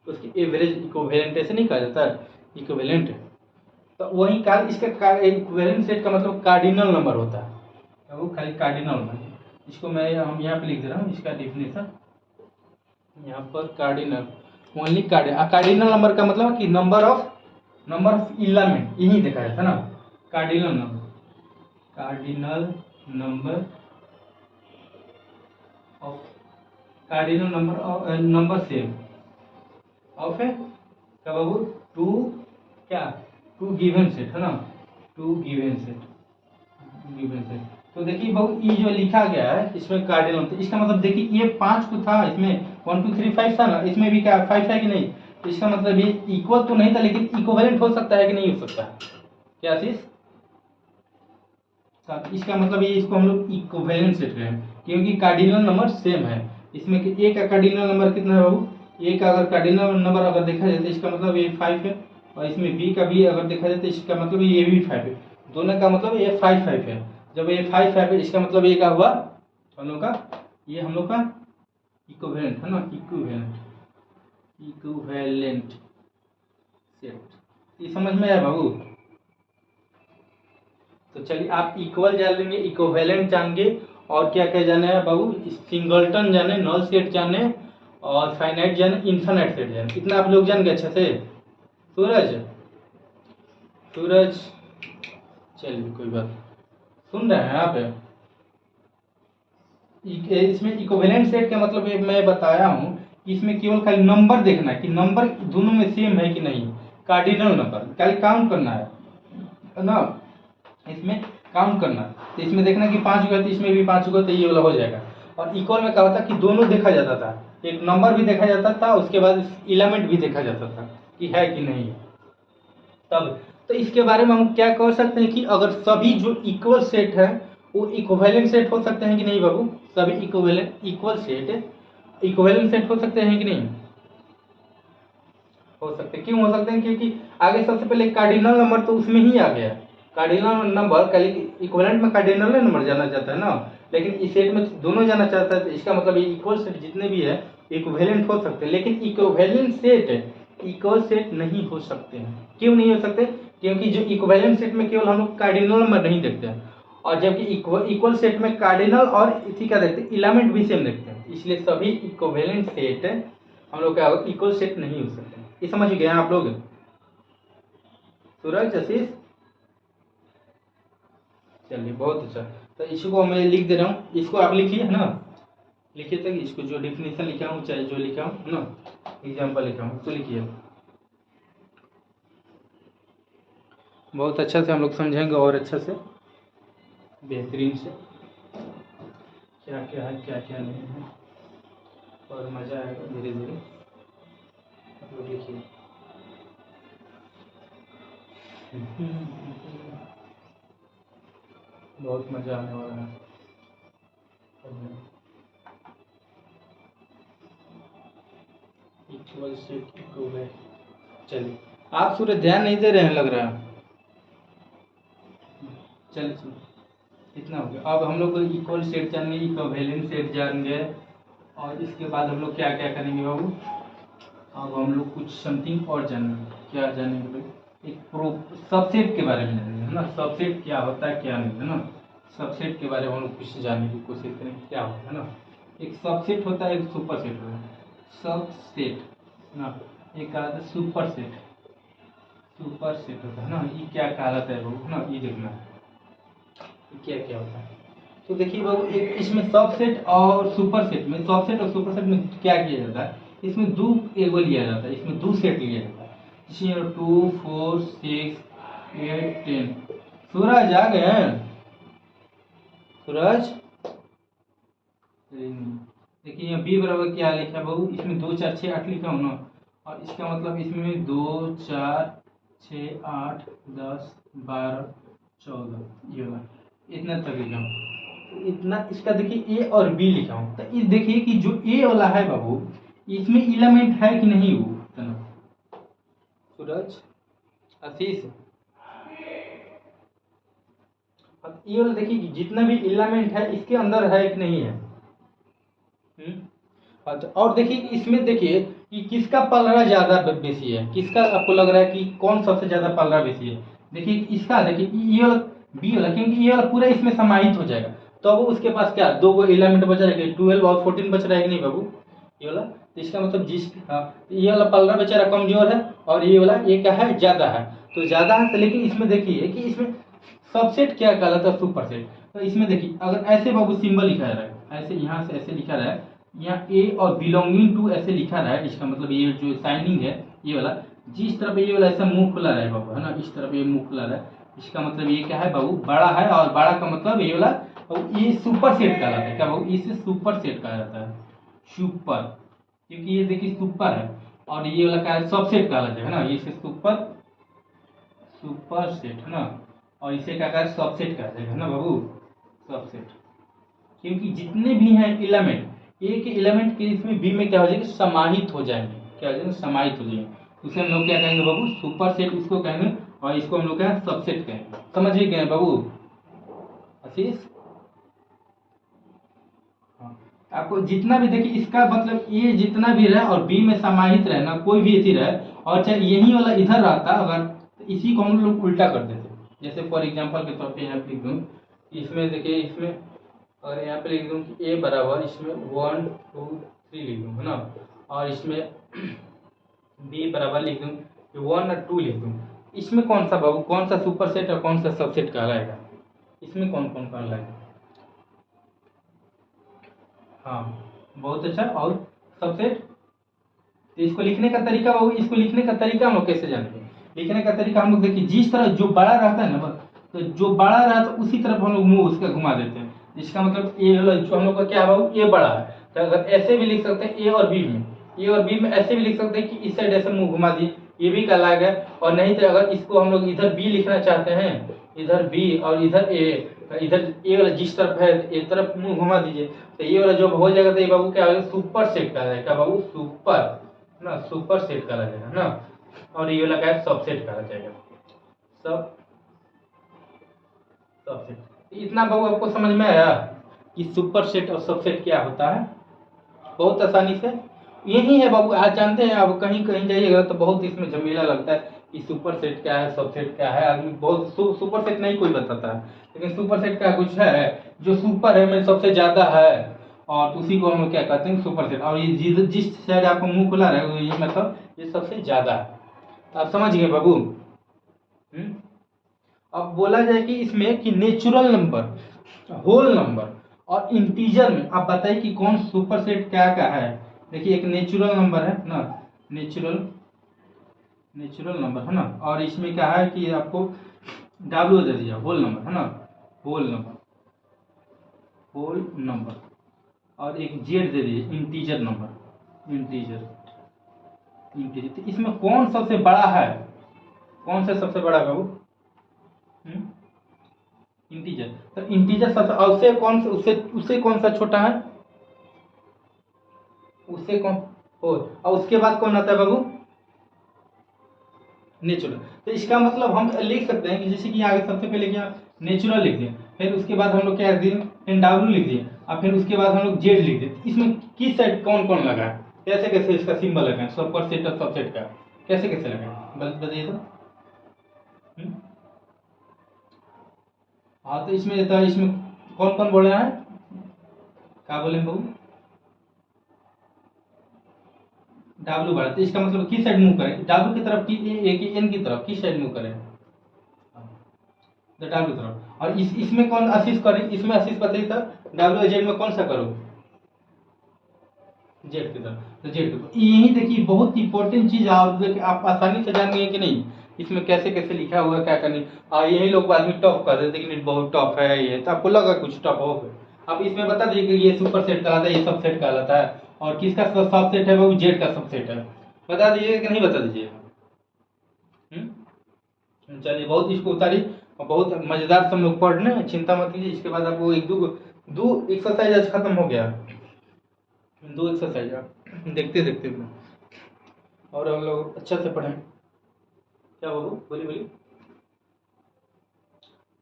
S1: उसकी एवरेज इक्विवेलेंट ऐसे नहीं कहा जाता है इक्विवेलेंट। तो वही का इसका इक्विवेलेंट सेट का मतलब कार्डिनल नंबर होता है, तो वो खाली कार्डिनल नंबर। इसको मैं हम यहाँ पे लिख दे रहा हूँ इसका डेफिनेशन यहाँ पर। कार्डिनल ओनली कार्डिनल नंबर का मतलब कि नंबर ऑफ इलेमेंट यही देखा जाता है ना। Cardinal number, cardinal number of, cardinal number of number same of है क्या बाबू? टू क्या? टू गिवन सेट, है ना? Two given set, given set. तो देखिए बाबू ये जो लिखा गया है इसमें कार्डिनल, तो इसका मतलब देखिए ये 5 को था इसमें, 1 2 3 5 था ना, इसमें भी क्या 5 है कि नहीं? तो इसका मतलब ये इक्वल तो नहीं था, लेकिन इक्विवेलेंट हो सकता है कि नहीं हो सकता? क्या चीज? इसका मतलब ये, इसको हम लोग इक्विवेलेंट सेट करें क्योंकि कार्डिनल नंबर सेम है। इसमें कि ए का कार्डिनल नंबर कितना है बाबू? ए का अगर कार्डिनल नंबर अगर देखा जाए तो इसका मतलब ये 5 है, और इसमें बी का भी अगर देखा जाए तो इसका मतलब ये भी 5 है। दोनों का मतलब ये 5 5 है। जब ये 5 5 है इसका मतलब ये क्या हुआ हम लोग का? ये हम लोग का इक्विवेलेंट है ना, इक्विवेलेंट, इक्विवेलेंट सेट। ये समझ में आया बाबू? तो चलिए आप इक्वल जान लेंगे, इक्विवेलेंट जानेंगे, और क्या क्या जाने है बाबू? सिंगलटन जाने, नल सेट जाने, और फाइनाइट जाने, इन्फिनाइट सेट जाने। इतना आप लोग जान गए अच्छे से? सूरज, सूरज चलिए कोई बात, सुन रहे हैं आप? इसमें इक्विवेलेंट सेट का मतलब ये मैं बताया हूँ कि इसमें केवल खाली नंबर देखना है कि नंबर दोनों में सेम है कि नहीं। कार्डिनल नंबर खाली काउंट करना है ना, इसमें काउंट करना। तो इसमें देखना कि 5 हुआ तो इसमें भी 5 हुआ तो ये वाला हो जाएगा। और इक्वल में क्या होता कि दोनों देखा जाता था, एक नंबर भी देखा जाता था, उसके बाद एलिमेंट भी देखा जाता था कि है कि नहीं है। तब तो इसके बारे में हम क्या कह सकते हैं कि अगर सभी जो इक्वल सेट है वो इक्विवेलेंट सेट हो सकते हैं कि नहीं बाबू? सभी इक्वल सेट इक्विवेलेंट सेट हो सकते हैं कि नहीं? हो सकते हैं। क्यों हो सकते हैं? क्योंकि आगे सबसे पहले कार्डिनल नंबर तो उसमें ही आ गया। कार्डिनल नंबर खाली इक्विवेलेंट में कार्डिनल नंबर जाना चाहता है ना, लेकिन इस सेट में दोनों जाना चाहता है, तो इसका मतलब ये इक्वल सेट जितने भी है इक्विवेलेंट हो सकते हैं। लेकिन इक्विवेलेंट सेट इक्वल सेट नहीं हो सकते हैं। क्यों नहीं हो सकते? क्योंकि जो इक्विवेलेंट सेट में केवल हम लोग कार्डिनल नंबर नहीं देखते हैं, और जबकि इक्वल सेट में कार्डिनल और इसी का देखते हैं, एलिमेंट भी सेम देखते हैं। इसलिए सभी इक्विवेलेंट सेट हम लोग क्या इक्वल सेट नहीं हो सकते। ये समझ गए आप लोग? सूरज, आशीष, चलिए बहुत अच्छा। तो इसको मैं लिख दे रहा हूँ, इसको आप लिखिए है ना, लिखिए तक इसको जो डिफिनेशन लिखा हूँ चाहे जो लिखा हूँ है ना, एग्जाम्पल लिखा हूँ तो लिखिए। बहुत अच्छा से हम लोग समझेंगे और अच्छा से बेहतरीन से। क्या क्या है क्या क्या नहीं है, और मज़ा आएगा धीरे धीरे आप लोग लिखिए। बहुत मज़ा आने वाला है। इक्वल से इक्वल है। चलिए, आप सूर्य ध्यान नहीं दे रहे हैं लग रहा है। चलिए चलिए, इतना हो गया। अब हम लोग इक्वल सेट जानेंगे, इक्विवेलेंट सेट जानेंगे, और इसके बाद हम लोग क्या क्या करेंगे बाबू, अब हम लोग कुछ समथिंग और जानेंगे। क्या जानेंगे भाई, एक प्रो सबसेट के बारे में जानेंगे, है ना। सबसेट क्या होता है क्या नहीं, है ना। सबसेट के बारे में हम लोग कुछ जानने की कोशिश करेंगे क्या होता है ना। एक सबसेट होता है, एक सुपर सेट होता है। सबसेट ना, एक आता है सुपर सेट। सुपर सेट होता है ना, ये क्या कहलाता है बाबू, है ना, ये देखना है क्या क्या होता है। तो देखिए बाबू, एक इसमें सबसेट और सुपर सेट में, सबसेट और सुपर सेट में क्या किया जाता है, इसमें दो एगो लिया जाता है, इसमें दो सेट लिया जाता है। जैसे 2 4 6 8 10। सूरज आ गए हैं, सूरज। देखिए यहाँ बी बराबर क्या लिखा है बाबू, इसमें 2 4 6 8 लिखा हूँ ना, और इसका मतलब इसमें 2 4 6 8 10 12 14 ये वाला, इतना तक लिखा हूँ। इतना इसका देखिए ए और बी लिखा हूँ, तो इस देखिए कि जो ए वाला है बाबू, इसमें इलेमेंट है कि नहीं वो इतना। सूरज, आशीष, अब ये वाला देखिए कि जितना भी इलेमेंट है इसके अंदर है कि नहीं है। अच्छा, और देखिए इसमें देखिए कि किसका पलड़ा ज्यादा बेसी है, किसका आपको लग रहा है कि कौन सबसे ज्यादा पलड़ा बेसी है। देखिए इसका, देखिए ये वाला बी वाला, क्योंकि ये वाला पूरा इसमें समाहित हो जाएगा, तो अब उसके पास क्या दो गो एलिमेंट बच रहेगा, 12 और 14 बच रहेगा नहीं बाबू, ये वाला। तो इसका मतलब जिस, हाँ, ये वाला पलड़ा बेचारा कमजोर है, और ये वाला ये क्या है, ज्यादा है। तो ज्यादा है तो, लेकिन इसमें देखिए कि इसमें सबसेट क्या कहलाता है, सुपर सेट। तो इसमें देखिए अगर ऐसे बाबू सिंबल लिखा रहा है, ऐसे यहाँ से ऐसे लिखा रहा है, यहाँ ए और बिलोंगिंग टू ऐसे लिखा रहा है, इसका मतलब ये जो साइनिंग है ये वाला, जिस तरफ ये वाला ऐसा मुंह खुला रहा है बाबू, है ना, इस तरफ ये मुंह खुला रहा है, इसका मतलब ये क्या है बाबू, बड़ा है, और बड़ा का मतलब ये वाला, और ये सुपर सेट कहलाता है क्या बाबू, इसे सुपर सेट कहा जाता है, सुपर, क्योंकि ये देखिए सुपर है, और ये वाला क्या है, सबसेट कहा जाता है ना, इसे सुपर, सुपर सेट है ना, और इसे क्या कहा, सबसेट कहा जाएगा ना बाबू, सबसेट। क्योंकि जितने भी हैं एलिमेंट, एक एलिमेंट के इसमें बी में क्या हो जाएगा, समाहित हो जाएंगे, क्या हो जाएंगे, समाहित हो जाएंगे, उसे हम लोग क्या कहेंगे बाबू, सुपर सेट इसको कहेंगे, और इसको हम लोग क्या सबसेट कहेंगे। समझ गए बाबू आशीष। हाँ, आपको जितना भी देखिए इसका मतलब ये जितना भी रहे और बी में समाहित रहे ना, कोई भी इसी रहे, और चाहे यही वाला इधर रहता अगर, तो इसी को हम लोग उल्टा कर देते। जैसे फॉर एग्जांपल के तौर पे यहाँ पे लिख दूँ, इसमें देखिए, इसमें अगर यहाँ पे लिख दूँ कि ए बराबर, इसमें 1 2 3 लिख दूँ, है ना, और इसमें बी बराबर लिख दूँ कि 1 और 2 लिख दूँ, इसमें कौन सा बाबू, कौन सा सुपर सेट और कौन सा सबसेट कहलाएगा, इसमें कौन कौन कहलाएगा। हाँ, बहुत अच्छा। और सबसेट, तो इसको लिखने का तरीका बाबू, इसको लिखने का तरीका हम लोग कैसे जानेंगे, लिखने का तरीका हम लोग देखिए, जिस तरह जो बड़ा रहता है ना बस, तो जो बड़ा रहता है उसी तरफ हम लोग मुंह उसका घुमा देते हैं। इसका मतलब ए वाला जो हम लोग का क्या है बाबू, ए बड़ा है, तो अगर ऐसे भी लिख सकते हैं ए और बी में, ए और बी में ऐसे भी लिख सकते हैं कि इस साइड ऐसे मुंह घुमा दिए, ये भी कहलाएगा। और नहीं तो अगर इसको हम लोग इधर बी लिखना चाहते हैं, इधर बी और इधर ए, तो इधर ए वाला जिस तरफ है ए तरफ मुंह घुमा दीजिए, तो ये वाला जो हो जाएगा, तो ये बाबू क्या होगा, सुपर सेट का जाएगा बाबू, सुपर ना, सुपर सेट करा जाएगा ना, और ये वाला क्या है, सबसेट करा जाएगा, सब सबसेट। इतना बाबू आपको समझ में आया कि सुपर सेट और सबसेट क्या होता है, बहुत आसानी से यही है बाबू। आज जानते हैं, अब कहीं कहीं जाइएगा तो बहुत इसमें झमेला लगता है कि सुपर सेट क्या है, सबसेट क्या है, आदमी बहुत सुपर सेट नहीं कोई बताता है, लेकिन सुपर सेट क्या कुछ है, जो सुपर है में सबसे ज्यादा है, और उसी को हम लोग क्या कहते हैं, सुपर सेट। और ये जिस साइड आपको मुंह खुला रहेगा ये मतलब ये सबसे ज्यादा है। आप समझ गए बाबू। अब बोला जाए कि इसमें कि नेचुरल नंबर, होल नंबर और इंटीजर में आप बताइए कि कौन सुपर सेट क्या का है। देखिए एक नेचुरल नंबर है ना, नेचुरल नेचुरल नंबर है ना, और इसमें क्या है कि आपको डब्ल्यू दे दिया, होल नंबर है ना, होल नंबर, होल नंबर। और एक जेड दे दीजिए, इंटीजर नंबर, इंटीजर इंटीजर। तो इसमें कौन सबसे बड़ा है, कौन सा सबसे बड़ा है बाबू? इंटीजर। तो इंटीजर सबसे, और उससे कौन सा, उससे कौन सा छोटा है? उससे कौन, और उसके बाद कौन आता है बाबू? नेचुरल। तो इसका मतलब हम लिख सकते हैं कि जैसे कि आगे सबसे पहले क्या, नेचुरल लिख दिए, फिर उसके बाद हम लोग क्या लिख दिए, फिर डब्ल्यू लिख दिए, और फिर उसके बाद हम लोग जेड लिख दिए। इसमें किस साइड कौन कौन लगा है, कैसे कैसे इसका सिंबल लगा है, सुपर सेट और सबसेट का कैसे कैसे लगा है, बताइए तो। हाँ तो इसमें कौन कौन बोल रहा है, क्या बोले बाबू? डब्ल्यू बढ़ा, तो इसका मतलब किस साइड मूव करें, डब्ल्यू की तरफ, की ए की एन की तरफ, किस साइड मूव करें? तो डब्ल्यू तरफ। और इसमें कौन असिस्ट करें, इसमें असिस्ट बताइए तो, डब्ल्यू जेड में कौन सा करो? जेड की तरफ, तो जेड की तरफ। यही देखिए बहुत इंपॉर्टेंट चीज आप आसानी से जान गए कि नहीं, इसमें कैसे कैसे लिखा हुआ है, क्या करनी। यही लोग आदमी टफ कर देते कि नहीं बहुत टफ है ये, तो आपको लगा कुछ टफ हो गया। आप इसमें बता दीजिए कि ये सुपर सेट कहलाता है, ये सब सेट कहलाता है, और किसका सब सेट है वो जेड का सब सेट है, बता दीजिए कि नहीं बता दीजिए। चलिए बहुत इसको उतारी, और बहुत मजेदार से हम लोग पढ़ रहे हैं, चिंता मत कीजिए। इसके बाद आपको एक दो एक्सरसाइज आज खत्म हो गया, दो एक्सरसाइज देखते देखते हुए, और हम लोग अच्छा से पढ़ें। क्या बाबू, बोलिए बोलिए।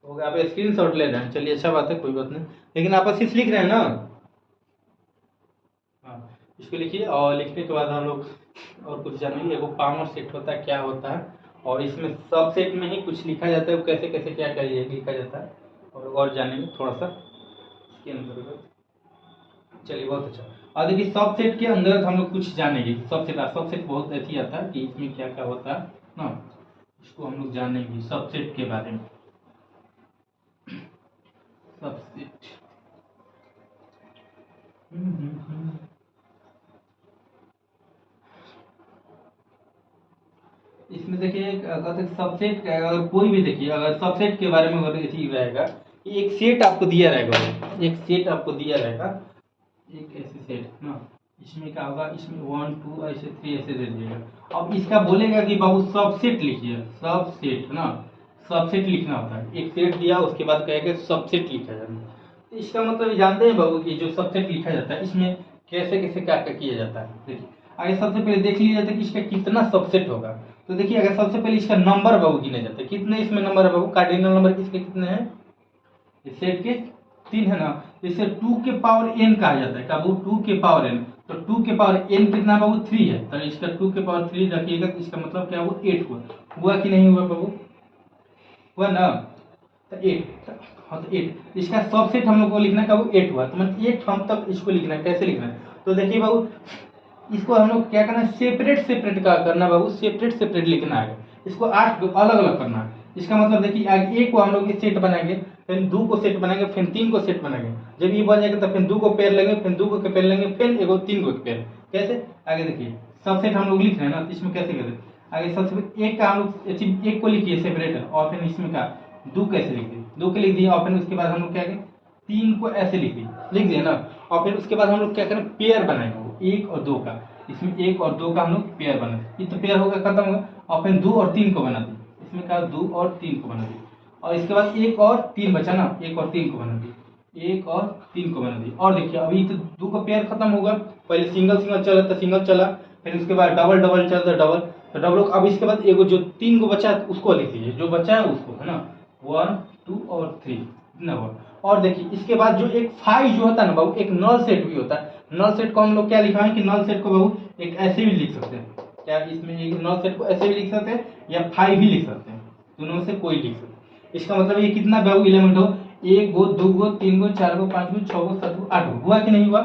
S1: हो गया, आप स्क्रीन शॉट ले रहे हैं, चलिए अच्छा बात है, कोई बात नहीं, लेकिन आप अशीष लिख रहे हैं ना? हाँ, इसको लिखिए, और लिखने के बाद हम लोग और कुछ जानेंगे। एगो पावर सेट होता है, क्या होता है, और इसमें सब सेट में ही कुछ लिखा जाता है, वो कैसे कैसे क्या क्या ये लिखा जाता है, और जानेंगे थोड़ा सा इसके अंतर्गत। चलिए बहुत अच्छा। और देखिए सब सेट के अंदर हम लोग कुछ जानेंगे, सब सेट बहुत अच्छी आता है कि इसमें क्या क्या होता है ना, इसको हम लोग जानेंगे सब सेट के बारे में। सब सेट, इसमें देखिए अगर सबसेट का, अगर कोई भी देखिए, अगर सबसेट के बारे में अगर ठीक रहेगा कि एक सेट आपको दिया रहेगा, एक सेट आपको दिया रहेगा, एक ऐसे सेट ना, इसमें क्या होगा, इसमें 1 2 ऐसे 3 ऐसे दे दिएगा। अब इसका बोलेगा कि बाबू सबसेट लिखिए, सबसेट ना, सबसेट लिखना होता है, एक सेट दिया उसके बाद कहेगा सबसेट लिखा जाता है। तो इसका मतलब जानते हैं बाबू कि जो सबसेट लिखा जाता है इसमें कैसे कैसे क्या क्या किया जाता है। देखिए आगे सबसे पहले देख लिया जाता है कि इसका कितना सबसेट होगा। तो देखिए अगर सबसे पहले इसका नंबर बाबू गिने जाते हैं, कितने इसमें नंबर है बाबू, कार्डिनल नंबर किसके कितने हैं, इस सेट के 3 है ना। इसे 2 के पावर n कहा जाता है, क्या बाबू, 2 के पावर n। तो 2 के पावर n कितना बाबू, 3 है, तो इसका 2 के पावर 3 रखिएगा, तो इसका मतलब क्या हुआ, 8 हुआ कि नहीं हुआ बाबू, हुआ ना। तो 8, हाँ तो 8, इसका सबसेट हम लोग को लिखना है, बाबू 8 हुआ, तो मतलब 8 हम तक इसको लिखना है, कैसे लिखना है। तो देखिए बाबू इसको हम लोग क्या करना है, सेपरेट सेपरेट का करना है बाबू, सेपरेट सेपरेट लिखना है, इसको 8 अलग अलग करना है। इसका मतलब देखिए आगे एक को हम लोग सेट बनाएंगे, फिर 2 को सेट बनाएंगे, फिर 3 को सेट बनाएंगे, जब ये बन जाएगा तो फिर 2 को पेयर लेंगे, फिर 2 को पेयर लेंगे, फिर एगो 3 को पेयर, कैसे आगे देखिए सब सेट हम लोग लिख रहे हैं ना, तो इसमें कैसे करें, आगे सबसे एक का हम लोग एक को लिखिए सेपरेट, और फिर इसमें का 2 कैसे लिख दिए, 2 के लिख दिए, और फिर उसके बाद हम लोग क्या करें, 3 को ऐसे लिख दिए ना, और फिर उसके बाद हम लोग क्या करें, पेयर बनाएंगे 1 और 2 का, इसमें 1 और 2 का हम लोग पेयर बना, ये तो पेयर होगा खत्म होगा, और फिर 2 और 3 को बना दी, इसमें क्या 2 और 3 को बना दी, और इसके बाद 1 और 3 बचा ना, 1 और 3 को बना दी, 1 और 3 को बना दी। और देखिए अभी तो 2 का पेयर खत्म होगा, पहले सिंगल सिंगल चला था, सिंगल चला, फिर उसके बाद डबल डबल चला था, डबल, तो डबल। अब इसके बाद एगो जो 3 को बचा है उसको लिख दीजिए, जो बचा है उसको, है ना, 1 2 और 3 इतना हुआ। और देखिए इसके बाद जो एक 5 जो होता है ना बाबू, एक नल सेट भी होता है, नल सेट को हम लोग क्या लिखा है कि नल सेट को बाबू एक ऐसे भी लिख सकते हैं, क्या इसमें एक नल सेट को ऐसे भी लिख सकते हैं या 5 भी लिख सकते हैं, दोनों में से कोई लिख सकते हैं। इसका मतलब ये कितना बाबू एलिमेंट हो, 1 गो 2 गो 3 गो 4 गो 5 गो 6 गो 7 गो 8 गो, हुआ कि नहीं हुआ,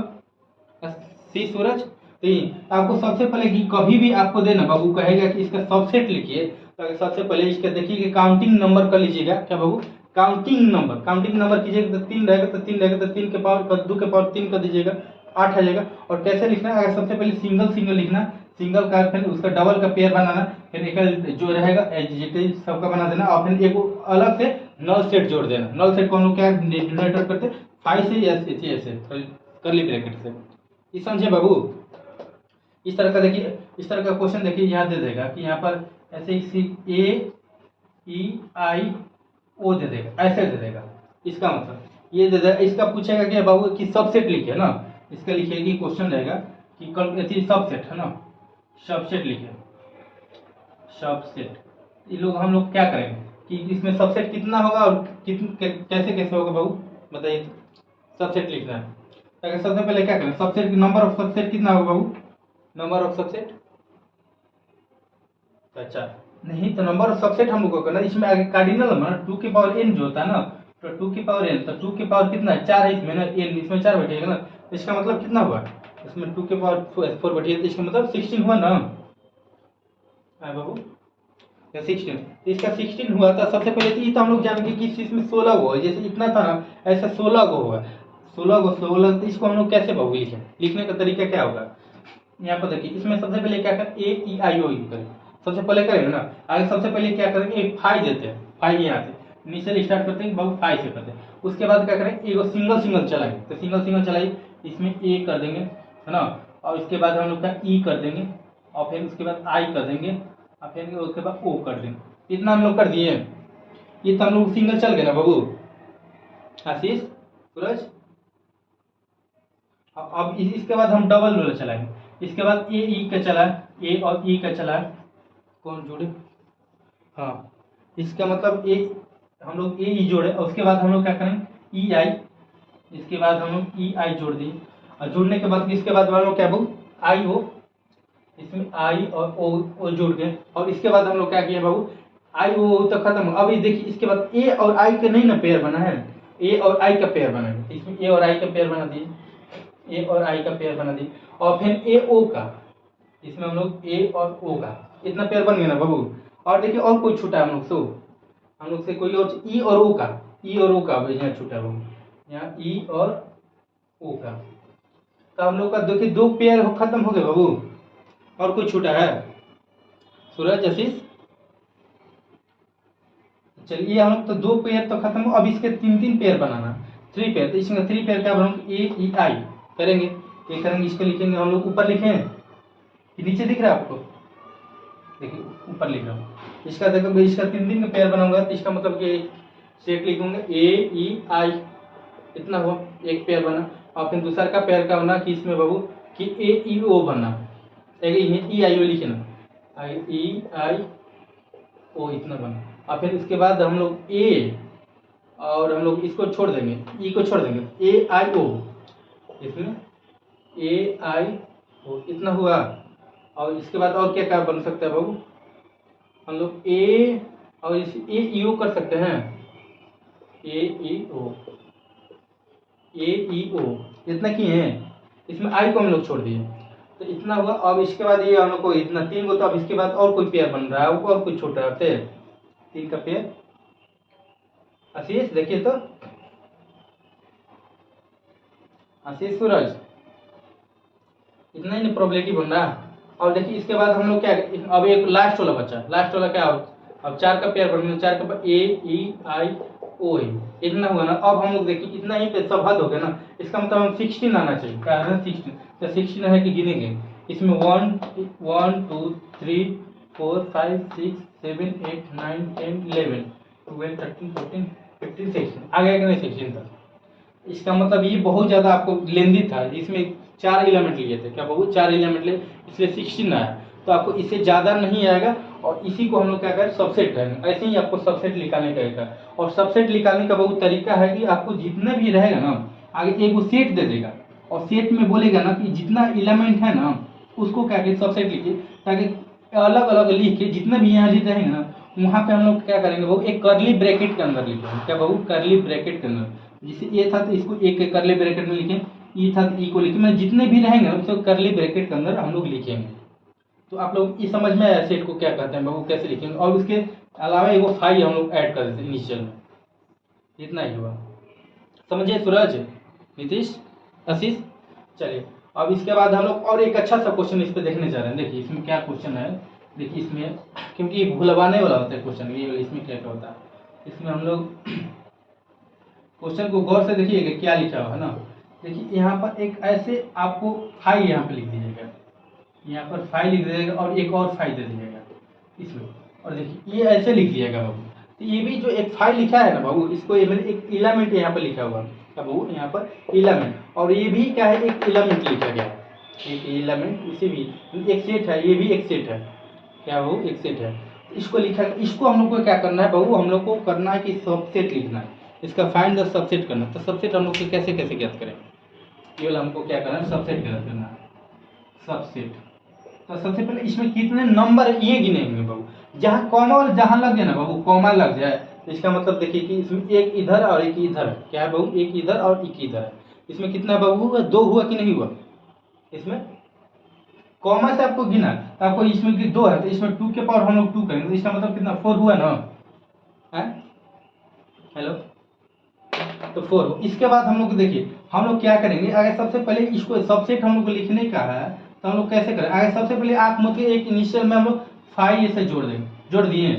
S1: सी सूरज। तो आपको सबसे पहले कि कभी भी आपको देना बाबू कहेगा कि इसका सबसेट लिखिए, तो सबसे पहले इसका देखिए कि काउंटिंग नंबर कर लीजिएगा, क्या बाबू, काउंटिंग नंबर कीजिएगा, तो 3 रहेगा, तो 3 रहेगा, तो 3 के पावर 2 के पावर 3 कर दीजिएगा, 8 आ जाएगा। और कैसे लिखना है, अगर सबसे पहले सिंगल सिंगल लिखना, सिंगल का फिर उसका डबल का पेयर बनाना, फिर एक जो रहेगा सबका बना देना, और फिर एक अलग से नल सेट जोड़ देना। नल सेट को हम लोग क्या डिनोमिनेटर करते हैं 5 से ऐसे कर्ली ब्रैकेट से। ये समझे बाबू? इस तरह का देखिए, इस तरह का क्वेश्चन देखिए यहाँ दे देगा कि यहाँ पर ऐसे ए ई आई ओ दे देगा, ऐसे दे देगा। इसका मतलब ये दे देगा, इसका पूछेगा कि बाबू कि सबसेट लिखे ना, इसका लिखिए कि क्वेश्चन रहेगा कि सबसेट है ना, सबसेट लिखे, सबसेट। ये लोग हम लोग क्या करेंगे कि इसमें सबसेट कितना होगा और कैसे कैसे होगा बाबू बताइए। सबसेट लिखना है तो सबसे पहले क्या करें, सबसेट नंबर ऑफ सबसेट कितना होगा बाबू, नंबर ऑफ सबसेट। अच्छा नहीं, तो नंबर ऑफ सबसेट हम लोग को करना, इसमें आगे कार्डिनल नंबर 2 की पावर n जो होता है ना, तो 2 की पावर n, तो 2 की पावर कितना है 4 है इसमें ना, n इसमें 4 बैठेगा ना, तो इसका मतलब कितना हुआ, इसमें 2 की पावर 4 बैठेगा, तो इसका मतलब 16 हुआ ना बाबू, 16। तो इसका 16 हुआ था। सबसे पहले तो ये तो हम लोग जानेंगे कि इसमें 16 गो है, जैसे इतना था ना ऐसा 16 गो होगा, 16 गो 16। तो इसको हम लोग कैसे बाबू लिखें, लिखने का तरीका क्या होगा, यहाँ पर देखिए इसमें सबसे पहले क्या करें, ए ई आई ओ यू करें, सबसे पहले करेंगे ना। आगे सबसे पहले क्या करेंगे, एक फाइव देते हैं, फाइव यहाँ से नीचे स्टार्ट करते हैं बाबू, फाइव से करते हैं। उसके बाद क्या करें, एक सिंगल सिंगल चलाएंगे, तो सिंगल सिंगल चलाइए, इसमें ए कर देंगे है ना, और इसके बाद हम लोग क्या ई कर देंगे, और फिर उसके बाद आई कर देंगे, और फिर उसके बाद ओ कर देंगे। इतना हम लोग कर दिए, ये तो हम लोग सिंगल चल गए ना बाबू आशीष सूरज। अब इसके बाद हम डबल रोलर चलाएंगे, इसके बाद ए ई का चला, ए और ई का चला, कौन जोड़े, हाँ इसका मतलब ए, हम लोग ए ई जोड़े, और उसके बाद हम लोग क्या करें ई आई, इसके बाद हम लोग ई आई जोड़ दिए, और जोड़ने के बाद इसके बाद हम लोग क्या बाबू आई ओ, इसमें आई और ओ जोड़ गए, और इसके बाद हम लोग क्या किए बाबू आई ओ तो खत्म। अब ये देखिए इसके बाद ए और आई का नहीं ना पेयर बना है, ए और आई का पेयर बना है, इसमें ए और आई का पेयर बना दिए, ए और आई का पेयर बना दिए, और फिर ए ओ का, इसमें हम लोग ए और ओ का, इतना पेयर बन गया ना बाबू। और देखिए और कोई छूटा है हम लोग से, हम लोग से कोई और ई और ओ का, ई और ओ का यहाँ छूटा है बाबू, यहाँ ई और ओ का, तो हम लोग का देखिए दो पेयर खत्म हो गए बाबू। और कोई छूटा है सूरज आशीष? चलिए हम लोग तो दो पेयर तो खत्म हो, अब इसके तीन तीन पेयर बनाना, थ्री पेयर। तो इसमें थ्री पेयर क्या बनाऊंगे, ए ई आई करेंगे, ये करेंगे, इसको लिखेंगे हम लोग, ऊपर लिखे कि नीचे दिख रहा है आपको, देखिए ऊपर लिख रहा हूँ। इसका देखो इसका तीन तीन का पेयर बनाऊंगा, तो इसका मतलब कि सेट लिखूंगा ए ई आई, इतना हुआ एक पेयर बना। और फिर दूसरा का पेयर का बना कि इसमें बाबू कि ए ई ओ बना, ई आई ओ लिखे ना, आई ई आई ओ इतना बना। और फिर इसके बाद हम लोग ए, और हम लोग इसको छोड़ देंगे, ई को छोड़ देंगे, ए आई ओ, इसमें ए आई ओ इतना हुआ। और इसके बाद और क्या क्या बन सकता है बाबू, हम लोग ए और इस ए ई ओ कर सकते हैं, ए ई ओ, ए ई ओ इतना किए हैं, इसमें आई को हम लोग छोड़ दिए, तो इतना हुआ। अब इसके बाद ये हम लोग को इतना तीन को, तो अब इसके बाद और कोई पेयर बन रहा है, और कोई छोटा है फिर तीन का पेयर आशीष, देखिए तो आशीष सूरज, इतना ही प्रोबेबिलिटी बन रहा है। और देखिए इसके बाद हम लोग क्या, अब एक लास्ट वाला बचा, लास्ट वाला क्या हो, अब चार का पेयर बन, चार का ए ई आई ओ है, इतना हुआ ना। अब हम लोग देखिए इतना ही पे सब हद हो गया ना, इसका मतलब हम 16 आना चाहिए, क्या है 16, तो 16 है कि गिनेंगे, इसमें 1 2 3 4 5 6 7 8 9 10 11 12 13 14 15 16 आ गया कि नहीं 16 तक। इसका मतलब ये बहुत ज़्यादा आपको लेंदी था, इसमें 4 एलिमेंट लिए थे, क्या बहुत 4 एलिमेंट लिए, इसलिए 16 आया। तो आपको इससे ज़्यादा नहीं आएगा, और इसी को हम लोग क्या करें सबसेट करेंगे, ऐसे ही आपको सबसेट निकालने का रहेगा। और सबसेट निकालने का बहुत तरीका है कि आपको जितना भी रहेगा ना, आगे एक वो सेट दे देगा, और सेट में बोलेगा ना कि जितना एलिमेंट है ना उसको क्या करें सबसेट लिखिए, ताकि अलग अलग लिख के जितना भी यहाँ लिख रहेंगे ना, वहाँ पे हम लोग क्या करेंगे बहू, एक कर्ली ब्रैकेट के अंदर लिखेंगे, क्या बहू कर्ली ब्रैकेट के अंदर, जैसे ए था तो इसको एक कर्ली ब्रैकेट में लिखें, ई था तो ई को लिखें, मतलब जितने भी रहेंगे ना उसको कर्ली ब्रैकेट के अंदर हम लोग लिखेंगे। तो आप लोग ये समझ में आया सेट को क्या कहते हैं बाबू, कैसे लिखेंगे। और उसके अलावा एक वो फाइव हम लोग ऐड कर देते हैं इनिशियल में, इतना ही हुआ, समझिए सूरज नीतीश आशीष। चलिए अब इसके बाद हम लोग और एक अच्छा सा क्वेश्चन इस पर देखने जा रहे हैं। देखिए इसमें क्या क्वेश्चन है, देखिए इसमें क्योंकि ये भुलवाने वाला होता है क्वेश्चन, ये इसमें क्या क्या होता है, इसमें हम लोग क्वेश्चन को गौर से देखिएगा क्या लिखा हुआ है ना। देखिए यहाँ पर एक ऐसे आपको फाइव यहाँ पे लिख दीजिएगा, यहाँ पर फाइव लिख दीजिएगा और एक और फाइव दे दीजिएगा इसमें, और देखिए ये ऐसे लिख दिएगा बाबू। तो ये भी जो एक फाइव लिखा है ना बाबू, इसको ये मैंने एक इलामेंट यहाँ पर लिखा हुआ है बाबू, यहाँ पर इलामेंट, और ये भी क्या है, एक इलामेंट लिखा गया है, एक इलामेंट, इसे भी एक सेट है, ये भी एक सेट है, क्या बाबू, एक सेट है। इसको लिखा, इसको हम लोग को क्या करना है बाबू, हम लोग को करना है कि सबसेट लिखना है, इसका फाइंड द सबसेट करना है। तो सबसेट हम लोग को कैसे कैसे ज्ञात करें, केवल हमको क्या करना है, सबसेट ज्ञात करना है, सबसेट। तो सबसे पहले इसमें कितने नंबर है ये गिनेंगे बाबू, जहाँ कॉमा और जहाँ लग जाए ना बाबू, कॉमा लग जाए तो इसका मतलब देखिए कि इसमें एक इधर और एक इधर है, क्या है बाबू, एक इधर और एक इधर है। इसमें कितना बाबू हुआ, दो हुआ कि नहीं हुआ, इसमें कॉमा से आपको गिना तो आपको इसमें कि दो है, तो इसमें टू के पावर हम लोग टू करेंगे, तो इसका मतलब कितना, फोर हुआ ना, है, हेलो, तो फोर। इसके बाद हम लोग देखिए हम लोग क्या करेंगे, अगर सबसे पहले इसको सबसेट हम लोग को लिखने का है तो हम लोग कैसे करें, अगर सबसे पहले आप मतलब एक इनिशियल में हम लोग फाइव ऐसे जोड़ देंगे, जोड़ दिए,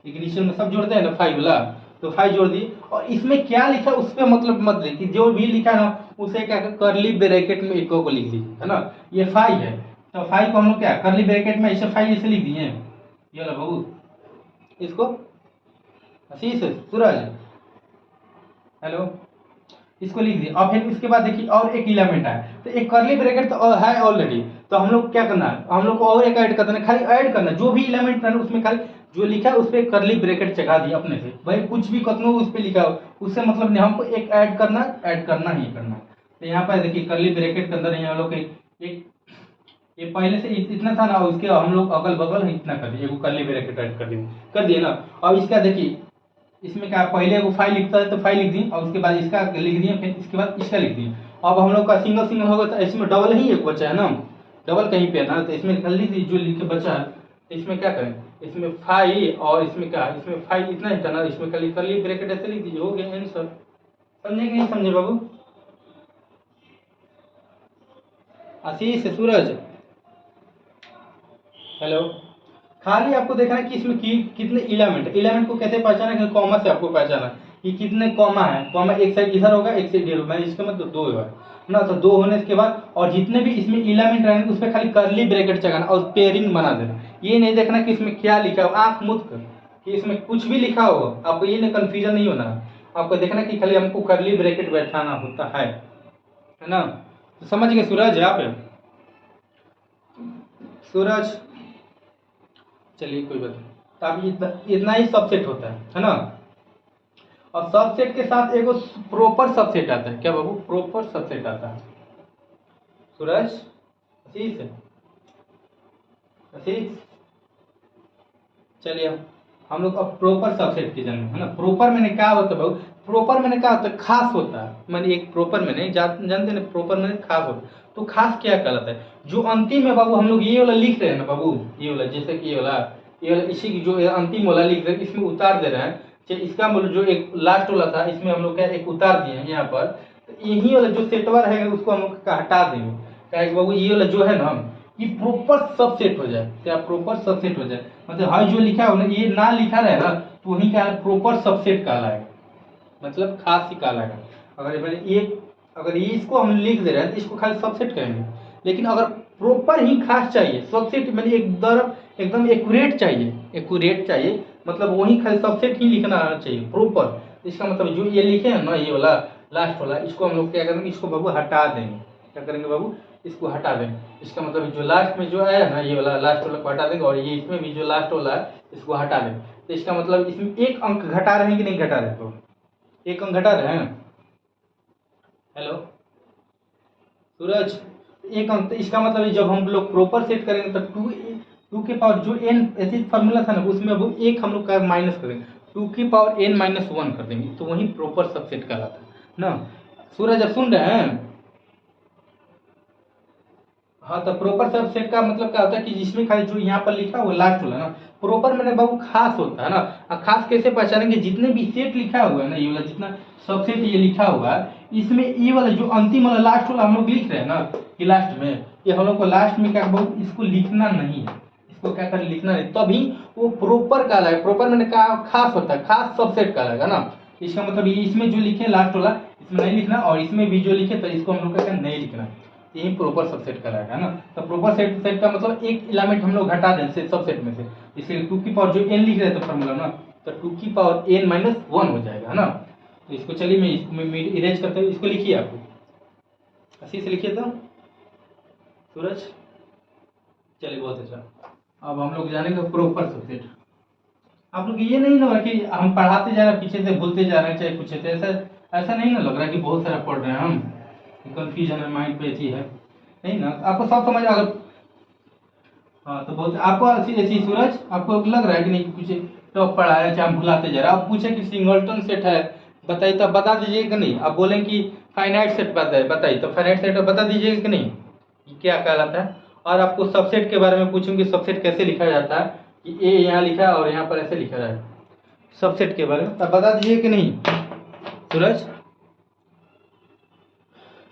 S1: एक इनिशियल में सब जोड़ते हैं ना फाइव वाला, तो फाइव जोड़ दिए, और इसमें क्या लिखा उस पर मतलब मत देखिए, जो भी लिखा है ना उसे क्या करली ब्रैकेट में एक को लिख दीजिए, है ना, ये फाइव है तो फाइव को हम लोग क्या करली ब्रैकेट में ऐसे फाइव ऐसे लिख दिए, ये लो बाबू, इसको आशीष सूरज, हेलो, इसको लिख दिए, और फिर इसके बाद देखिए और एक इलेमेंट है, तो एक करली ब्रैकेट तो है ऑलरेडी, तो हम लोग क्या करना है, हम लोग को और एक ऐड करना है, खाली ऐड करना, जो भी इलेमेंट है उसमें खाली जो लिखा है उस पर करली ब्रैकेट चढ़ा दिया अपने से, भाई कुछ भी कतनो उस पर लिखा हो उससे मतलब नहीं, हमको एक ऐड करना ही करना। तो यहाँ पर देखिए करली ब्रैकेट के अंदर हम लोग एक ये पहले से इतना था ना, उसके हम लोग अगल बगल इतना कर दिए, करली ब्रैकेट ऐड कर दिए ना। अब इसका देखिए इसमें क्या, पहले वो फाइव लिखता है तो फाइव लिख दी, और उसके बाद इसका लिख दिए, फिर इसके बाद इसका लिख दिए। अब हम लोग का सिंगल सिंगल होगा तो इसमें डबल ही एक बचा है ना, डबल कहीं पे है ना, तो इसमें जल्दी जो लिख के बचा है, तो इसमें क्या करें, इसमें फाइव और इसमें क्या, इसमें फाइव इतना ही था ना, इसमें खाली करली ब्रैकेट ऐसे लिख दीजिए, हो गया आंसर। समझे कि नहीं समझे बाबू, आशीष सूरज, हेलो, खाली आपको देखना है कि इसमें कितने इलेमेंट, इलेमेंट को कैसे पहचाना है, कॉमा से आपको पहचाना कि कितने कॉमा है, कॉमा एक साइड इधर होगा एक साइड इधर होगा, इसका मतलब दो है ना, तो दो होने के बाद और जितने भी इसमें इलेमेंट रहेंगे उस पर खाली करली ब्रैकेट चढ़ाना और पेयरिंग बना देना। ये नहीं देखना कि इसमें क्या लिखा हो, आंख मुद कर कि इसमें कुछ भी लिखा होगा, आपको ये कंफ्यूजन नहीं होना, आपको देखना कि खाली हमको करली ब्रैकेट बैठाना होता है ना। तो समझ गए सूरज, आप सूरज, चलिए कोई बात नहीं, तो अभी इतना ही सबसेट होता है ना। और सबसेट के साथ एक प्रॉपर सबसेट आता है, क्या बाबू, प्रॉपर सबसेट आता है, सूरज, आशीष, आशीष, चलिए हम लोग अब प्रॉपर सबसेट की जाने, है ना। प्रॉपर मैंने क्या होता है बाबू, प्रॉपर मैंने क्या होता है, खास होता है, मैंने एक प्रॉपर मैंने जानते ना, प्रॉपर मैंने खास होता है। तो खास क्या कहलाता है, जो अंतिम है बाबू, हम लोग ये वाला लिख रहे हैं ना बाबू, ये वाला जैसे कि ये वाला इसी की जो अंतिम वाला लिख रहे हैं, इसमें उतार दे रहे हैं, इसका मतलब जो एक लास्ट वाला था इसमें हम लोग क्या एक उतार दिए हैं यहाँ पर, तो यही वाला जो सेटवर है उसको हम लोग हटा देंगे, क्या बाबू, ये वाला जो है ना ये प्रॉपर सबसेट हो जाए, क्या प्रॉपर सबसेट हो जाए, मतलब हर जो लिखा हो ना ये ना लिखा रहे ना तो वही क्या प्रॉपर सबसेट कहलाएगा, मतलब खास ही कहलाएगा। अगर ये इसको हम लिख दे रहे हैं तो इसको खाली सबसेट कहेंगे, लेकिन अगर प्रॉपर ही खास चाहिए, सबसेट मतलब एकदम एक्यूरेट चाहिए, मतलब वही खाली सबसेट ही लिखना आना चाहिए प्रॉपर। इसका मतलब जो ये लिखे हैं ना ये वाला लास्ट वाला, इसको हम लोग क्या करेंगे, इसको बाबू हटा देंगे, क्या करेंगे बाबू, इसको हटा देंगे। इसका मतलब जो लास्ट में जो है ना ये वाला लास्ट वाला को हटा देंगे, और ये इसमें भी जो लास्ट वाला है इसको हटा देंगे। तो इसका मतलब इसमें एक अंक घटा रहे हैं कि नहीं घटा रहे, तो एक अंक घटा रहे हैं, हेलो सूरज, एक अंक। तो इसका मतलब जब हम लोग प्रॉपर सेट करेंगे तो टू के पावर जो एन ऐसी फॉर्मूला था ना उसमें अब एक हम लोग का माइनस करेंगे, टू की पावर एन माइनस वन कर देंगे, तो वही प्रॉपर सबसेट कहलाता है ना। सूरज आप सुन रहे हैं, हाँ, तो प्रॉपर सबसेट का मतलब क्या होता है कि जिसमें खाली जो यहाँ पर लिखा हुआ लास्ट वाला ना प्रॉपर मैंने बाबू खास होता है ना। खास कैसे पहचानेंगे, जितने भी सेट लिखा हुआ है ना ये वाला जितना सबसेट ये लिखा हुआ है, इसमें ये वाला जो अंतिम वाला लास्ट वाला हम लोग लिख रहे हैं ना कि लास्ट में, ये हम लोग को लास्ट में क्या बाबू इसको लिखना नहीं है, इसको क्या करें लिखना नहीं, तभी वो प्रॉपर कहलाएगा। प्रॉपर मैंने कहा खास होता है, खास सबसेट कहलाएगा ना। इसका मतलब ये इसमें जो लिखे लास्ट वाला इसमें नहीं लिखना, और इसमें भी जो लिखे तो इसको हम लोग क्या करना, नहीं लिखना। यही प्रॉपर सबसेट कराएगा ना। तो प्रॉपर सेट का मतलब एक एलिमेंट हम लोग हटा दें सबसेट में से, इसलिए 2 की पावर जो n लिख रहे थे फॉर्मूला ना, तो 2 की पावर n माइनस 1 हो जाएगा, है ना। तो इसको चलिए मैं इरेज करता हूँ, इसको लिखिए आपको अच्छी से लिखिए तो सूरज। चलिए बहुत अच्छा। अब हम लोग जानेंगे प्रॉपर सबसेट। आप लोग ये नहीं ना कि हम पढ़ाते जा रहे हैं पीछे से भूलते जा रहे हैं चाहे कुछ है, ऐसा ऐसा नहीं ना लग रहा कि बहुत सारा पढ़ रहे हैं हम, कंफ्यूजन है माइंड पे ऐसी है, नहीं ना। आपको सब समझ अगर हाँ तो बहुत आपको ऐसी ऐसी सूरज आपको लग रहा है कि नहीं कुछ टॉप पढ़ा है चाहे हम भुलाते जा रहे हैं। आप पूछे कि सिंगलटन सेट है बताइए, तो बता दीजिएगा कि नहीं। आप बोलें कि फाइनाइट सेट बताइए, तो फाइनाइट सेट बता दीजिएगा कि नहीं कि क्या कहलाता है। और आपको सबसेट के बारे में पूछूंगी, सबसेट कैसे लिखा जाता है, कि ए यहाँ लिखा है और यहाँ पर ऐसे लिखा है सबसेट के बारे में, तब बता दीजिए कि नहीं सूरज।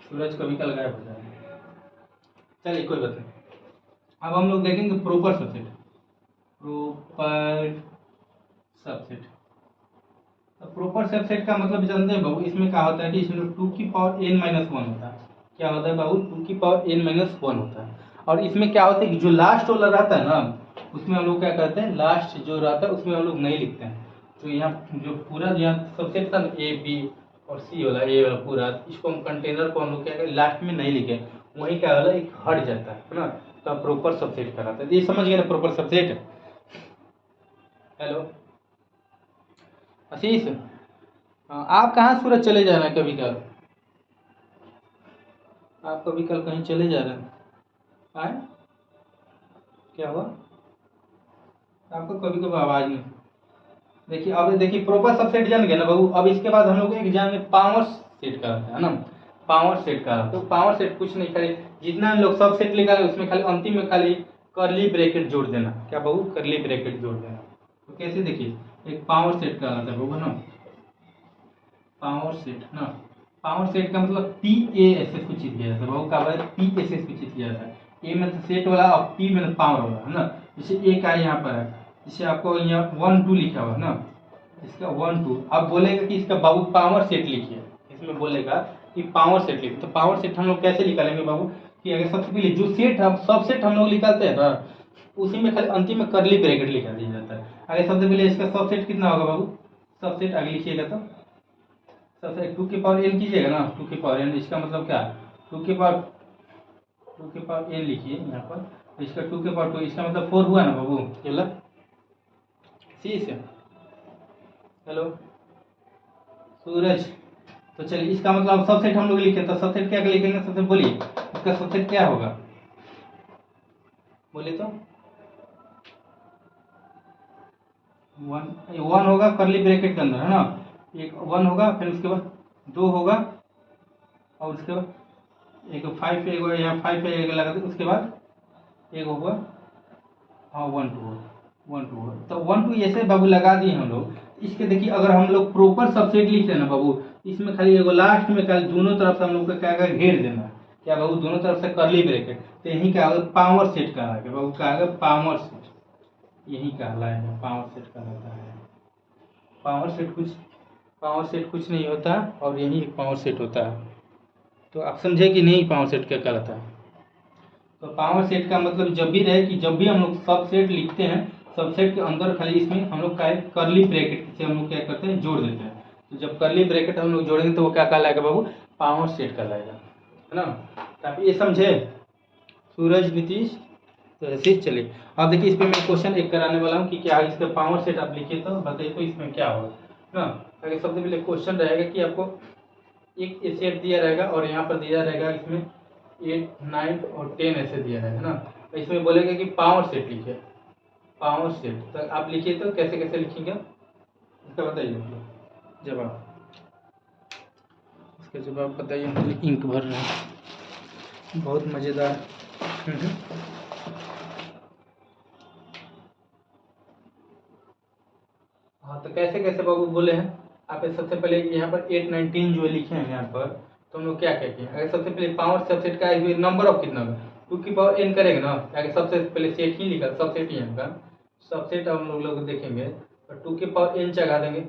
S1: सूरज कभी कल गायब हो जाएगा, चलिए कोई बात नहीं। अब हम लोग देखेंगे प्रॉपर सबसेट। प्रॉपर सबसेट, तो प्रॉपर सबसेट का मतलब जानते हैं बाबू, इसमें क्या होता है कि इसमें 2 की पावर n माइनस 1 होता है। क्या होता है बाबू, 2 की पावर n माइनस 1 होता है। और इसमें क्या होता है कि जो लास्ट वाला रहता है ना, उसमें हम लोग क्या करते हैं, लास्ट जो रहता है उसमें हम लोग नहीं लिखते हैं। तो यहाँ जो पूरा यहाँ सबसेट था ए बी और सी वाला ए वाला पूरा, इसको हम कंटेनर को हम लोग क्या करें लास्ट में नहीं लिखे, वहीं क्या वाला एक हट जाता है ना। तो प्रॉपर सबसेट कराता है। ये समझ गए ना प्रॉपर सबसेट। हेलो आशीष, हाँ, आप कहाँ सूरज चले जा रहे हैं कभी कल, आप कभी कल कहीं चले जा रहे हैं आए, क्या हुआ आपको कभी कभी आवाज नहीं। देखिए अब देखिए प्रॉपर सबसेट जान गए ना बाबू। अब इसके बाद हम लोग एक जानेंगे पावर सेट का है ना। पावर सेट का तो पावर सेट कुछ नहीं, खाली जितना हम लोग सबसेट निकाले उसमें खाली अंतिम में खाली करली ब्रैकेट जोड़ देना। क्या बाबू, करली ब्रैकेट जोड़ देना। तो कैसे देखिए, एक पावर सेट का आता है बाबू ना, पावर सेट ना। पावर सेट का मतलब पी ए एस एस कुछ चीज किया जाता है बाबू, का पी एस एस कुछ चीज किया जाता है। ए मतलब सेट वाला और पी मतलब पावर वाला, है ना। जैसे ए का यहाँ पर है, जैसे आपको यहाँ 1 2 लिखा हुआ है ना, इसका 1 2 अब बोलेगा कि इसका बाबू पावर सेट लिखिए, इसमें बोलेगा कि पावर सेट लिखिए। तो पावर सेट हम लोग कैसे निकालेंगे बाबू, कि अगर सबसे पहले जो सेट हम सब सेट हम लोग निकालते हैं ना, उसी में खाली अंतिम में करली ब्रैकेट लिखा दिया जाता है। अगर सबसे पहले इसका सब सेट कितना होगा बाबू, सब सेट आगे लिखिएगा तो सबसे 2 की पावर n कीजिएगा ना, 2 की पावर n, इसका मतलब क्या, 2 की पावर n लिखिए यहाँ पर, तो इसका 2 की पावर 2, इसका मतलब 4 हुआ ना बाबू, केवल सी से। हेलो सूरज, तो चलिए इसका मतलब सबसेट हम लोग लिखे, तो सबसेट क्या लिखेंगे सबसे बोलिए, इसका सबसेट क्या होगा बोलिए तो। 1 होगा करली ब्रैकेट के अंदर, है ना। एक 1 होगा, फिर उसके बाद 2 होगा, और उसके बाद एक 5 एक यहाँ 5 एक लगा दे, उसके बाद एक होगा, हाँ 1 2 1 2, तो 1 2 ऐसे बाबू लगा दिए हम लोग। इसके देखिए अगर हम लोग प्रॉपर सबसेट लिख रहे हैं ना बाबू, इसमें खाली एगो लास्ट में खाली दोनों तरफ से हम लोग का क्या क्या घेर देना है, क्या बाबू दोनों तरफ से करली ब्रैकेट, तो यही क्या होगा पावर सेट कहलाएगा बाबू, क्या होगा पावर सेट, यही कहलाएगा पावर सेट कहलाता है। पावर सेट कुछ नहीं होता, और यही एक पावर सेट होता है। तो आप समझे कि नहीं पावर सेट क्या कहलाता है। तो पावर सेट का मतलब जब भी रहे कि जब भी हम लोग सब सेट लिखते हैं, सब सेट के अंदर खाली इसमें हम लोग का करली ब्रैकेट से हम लोग क्या करते हैं जोड़ देते हैं। तो जब करली ब्रैकेट हम लोग जोड़ेंगे तो वो क्या कहलाएगा बाबू, पावर सेट कहलाएगा, है ना। तो आप ये समझे सूरज नीतीश। तो ऐसे ही चलिए अब देखिए इस पर मैं क्वेश्चन एक कराने वाला हूँ कि क्या इसका पावर सेट आप लिखिए तो बताइए तो इसमें क्या होगा ना। अगर सबसे पहले क्वेश्चन रहेगा कि आपको एक सेट दिया रहेगा और यहाँ पर दिया रहेगा इसमें 8 9 और 10 ऐसे दिया रहेगा ना। तो इसमें बोलेगा कि पावर सेट लिखिए, पावर सेट, तो आप लिखिए तो कैसे कैसे लिखेंगे इसका बताइए जवाब, इसका जवाब बताइए। हम इंक भर रहे हैं बहुत मज़ेदार। हाँ तो कैसे कैसे बाबू बोले हैं आप। सबसे पहले यहाँ पर 8 9 10 जो लिखे हैं यहाँ पर, तो हम लोग क्या कहते हैं, अगर सबसे पहले पावर सबसेट का नंबर ऑफ कितना होगा 2 की पावर n करेंगे ना, अगर सबसे पहले सेट ही लिखा सबसेट ही है का सबसेट हम लोग देखेंगे तो 2 की पावर n चढ़ा देंगे,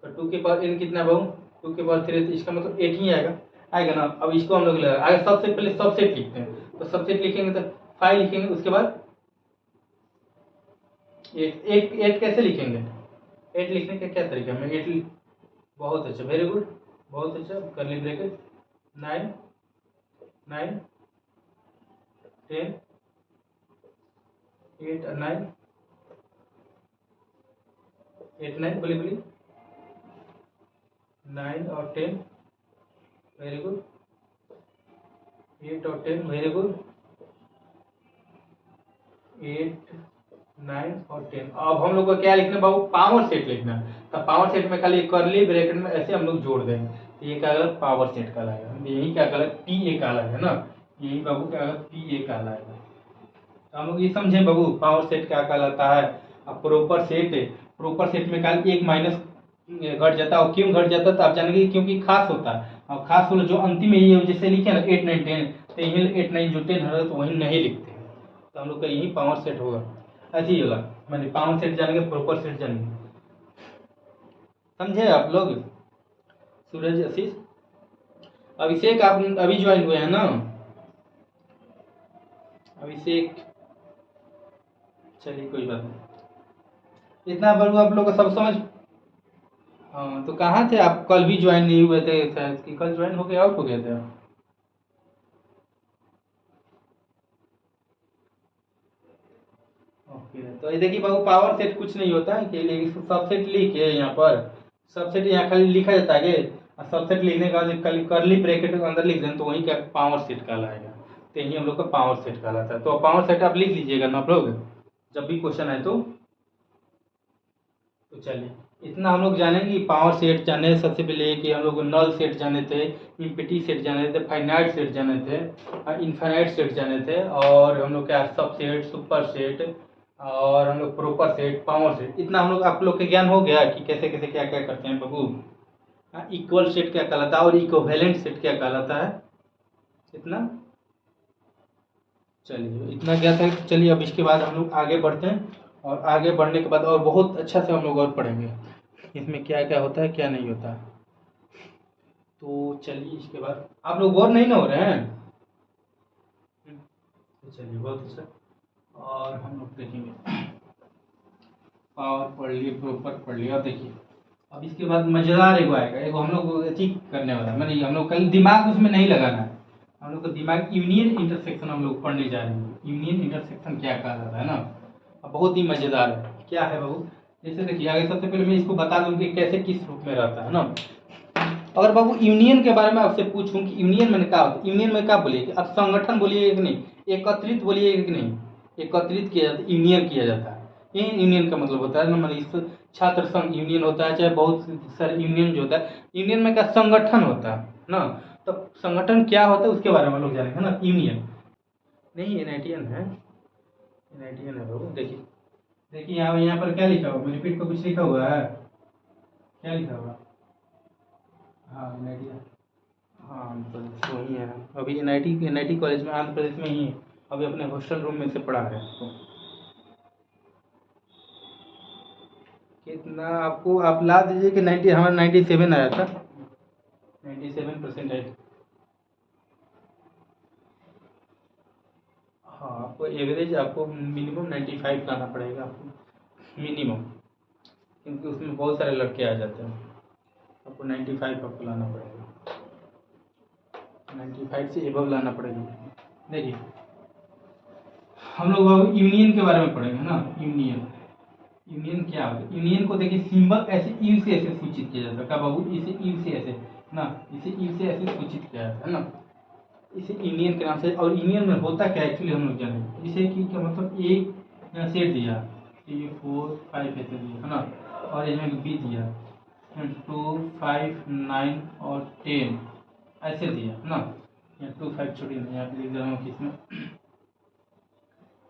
S1: तो 2 के पावर n कितना बाबू 2 के पावर 3, तो इसका मतलब 8 ही आएगा आएगा ना। अब इसको हम लोग लगा आगे सबसे पहले सबसेट लिखते हैं, तो सबसेट लिखेंगे तो 5 लिखेंगे, उसके बाद 8 कैसे लिखेंगे, 8 लिखने का क्या तरीका है, 8 बहुत अच्छा, वेरी गुड, बहुत अच्छा, कर्ली ब्रैकेट 9 9 10 8 और 9 8 9 बोली बोली 9 और 10 वेरी गुड, 8 और 10 वेरी गुड, 8 9 और 10। अब हम लोग को क्या लिखना है बाबू, पावर सेट लिखना है। तो पावर सेट में खाली कर्ली ब्रैकेट में ऐसे हम लोग जोड़ देंगे, तो ये क्या कहलाएगा, पावर सेट कहलाएगा। यही क्या कहलाएगा, पी ए कहलाएगा ना, यही बाबू क्या कहलाएगा, पी ए कहलाएगा। तो हम लोग ये समझे बाबू पावर सेट क्या कहलाता है। अब प्रॉपर सेट है, प्रॉपर सेट में खाली एक माइनस घट जाता है, और क्यों घट जाता है तो आप जानेंगे, क्योंकि खास होता है। और खास वाला जो अंतिम में ये जैसे लिखे ना 8 9 10, तो यही 8 9 जो 10 है तो वही नहीं लिखते हैं, तो हम लोग का यही पावर सेट होगा। ऐसे ही होगा, मैंने पावर सेट जानेंगे, प्रॉपर सेट जानेंगे, समझे आप लोग। सूरज आशीष अभिषेक आप अभी ज्वाइन हुए हैं ना, अभिषेक, चलिए कोई बात नहीं, इतना बड़ू आप लोग को सब समझ। हाँ तो कहाँ थे आप, कल भी ज्वाइन नहीं हुए थे शायद, कि कल ज्वाइन होके आउट हो गए थे। ओके, तो ये देखिए बाबू पावर सेट कुछ नहीं होता है कि सबसेट लिखे यहाँ पर, सबसेट यहाँ खाली लिखा जाता है कि सबसेट लिखने के बाद खाली कर्ली ब्रैकेट के अंदर लिख दें तो वही क्या पावर सेट कहलाएगा। तो यही हम लोग का पावर सेट कहलाता है। तो पावर सेट आप लिख लीजिएगा ना आप लोग, जब भी क्वेश्चन है तो चलिए इतना हम लोग जानेंगे कि पावर सेट जाने, सबसे पहले कि हम लोग नल सेट जाने थे, इम्पिटी सेट जाने थे, फाइनाइट सेट जाने थे, इनफाइनाइट सेट जाने थे, और हम लोग क्या सब सेट, सुपर सेट, और हम लोग प्रॉपर सेट, पावर सेट, इतना हम लोग आप लोग के ज्ञान हो गया कि कैसे कैसे क्या क्या करते हैं बाबू। इक्वल सेट क्या कहलाता है और इक्विवेलेंट सेट क्या कहलाता है, इतना चलिए इतना क्या था। चलिए अब इसके बाद हम लोग आगे बढ़ते हैं, और आगे बढ़ने के बाद और बहुत अच्छा से हम लोग और पढ़ेंगे इसमें क्या क्या होता है क्या नहीं होता। तो चलिए इसके बाद आप लोग गौर नहीं ना हो रहे हैं, तो चलिए बहुत अच्छा। और हम लोग देखेंगे पावर पढ़ लिए, प्रॉपर पढ़ लिया, और देखिए अब इसके बाद मजेदार एगो आएगा, एगो हम लोग ठीक करने वाला है, मैंने हम लोग कल दिमाग उसमें नहीं लगाना है, हम लोग का दिमाग यूनियन इंटरसेक्शन हम लोग पढ़ने जा रहे हैं। यूनियन इंटरसेक्शन क्या कहा जाता है ना, अब बहुत ही मजेदार है, क्या है बाबू, जैसे देखिए आगे सबसे पहले मैं इसको बता दूं कि कैसे किस रूप में रहता है ना। अगर बाबू यूनियन के बारे में आपसे पूछूं कि यूनियन में क्या होता है, यूनियन में क्या बोलिए, आप संगठन बोलिए कि नहीं, एकत्रित बोलिए कि नहीं, एकत्रित किया जाता है, यूनियन किया जाता है, ये यूनियन का मतलब होता है ना। मतलब इस छात्र संघ यूनियन होता है, चाहे बहुत सारे यूनियन जो होता है, यूनियन में क्या संगठन होता है ना। तो संगठन क्या होता है उसके बारे में लोग जानेंगे ना। यूनियन नहीं, एनआईटीएन है, एनआईटीएन है बाबू। देखिए देखिए यहाँ पर क्या लिखा हुआ, रिपीट को कुछ लिखा हुआ है, क्या लिखा हुआ, हाँ एनआईटीएन, हाँ आंध्र प्रदेश वही है। अभी एनआईटी कॉलेज में आंध्र प्रदेश में ही है, अभी अपने हॉस्टल रूम में से पढ़ा रहे हैं तो। कितना आपको आप ला दीजिए कि 90, हमारा 97 आया था, 97% है। हाँ आपको एवरेज आपको मिनिमम 95 लाना पड़ेगा आपको, मिनिमम, क्योंकि उसमें बहुत सारे लड़के आ जाते हैं, आपको 95 आपको लाना पड़ेगा, 95 से एबव लाना पड़ेगा। देखिए हम लोग अब यूनियन के बारे में पढ़ेंगे ना। यूनियन, यूनियन क्या होता है, यूनियन को देखिए सिंबल ऐसे यू से ऐसे सूचित किया जाता है, क्या बाबू, इसे यू से ऐसे ना, इसे यू से ऐसे सूचित किया जाता है ना, इसे यूनियन के नाम से। और यूनियन में होता क्या एक्चुअली हम लोग जाने, जैसे कि क्या मतलब एक यहाँ सेट दिया 3 4 5 ऐसे दिया है ना, और इसमें बी दिया 2 5 9 और 10 ऐसे दिया है ना, यहाँ 2 5 छोड़ी नहीं, यहाँ लिख दे रहा हूँ किसमें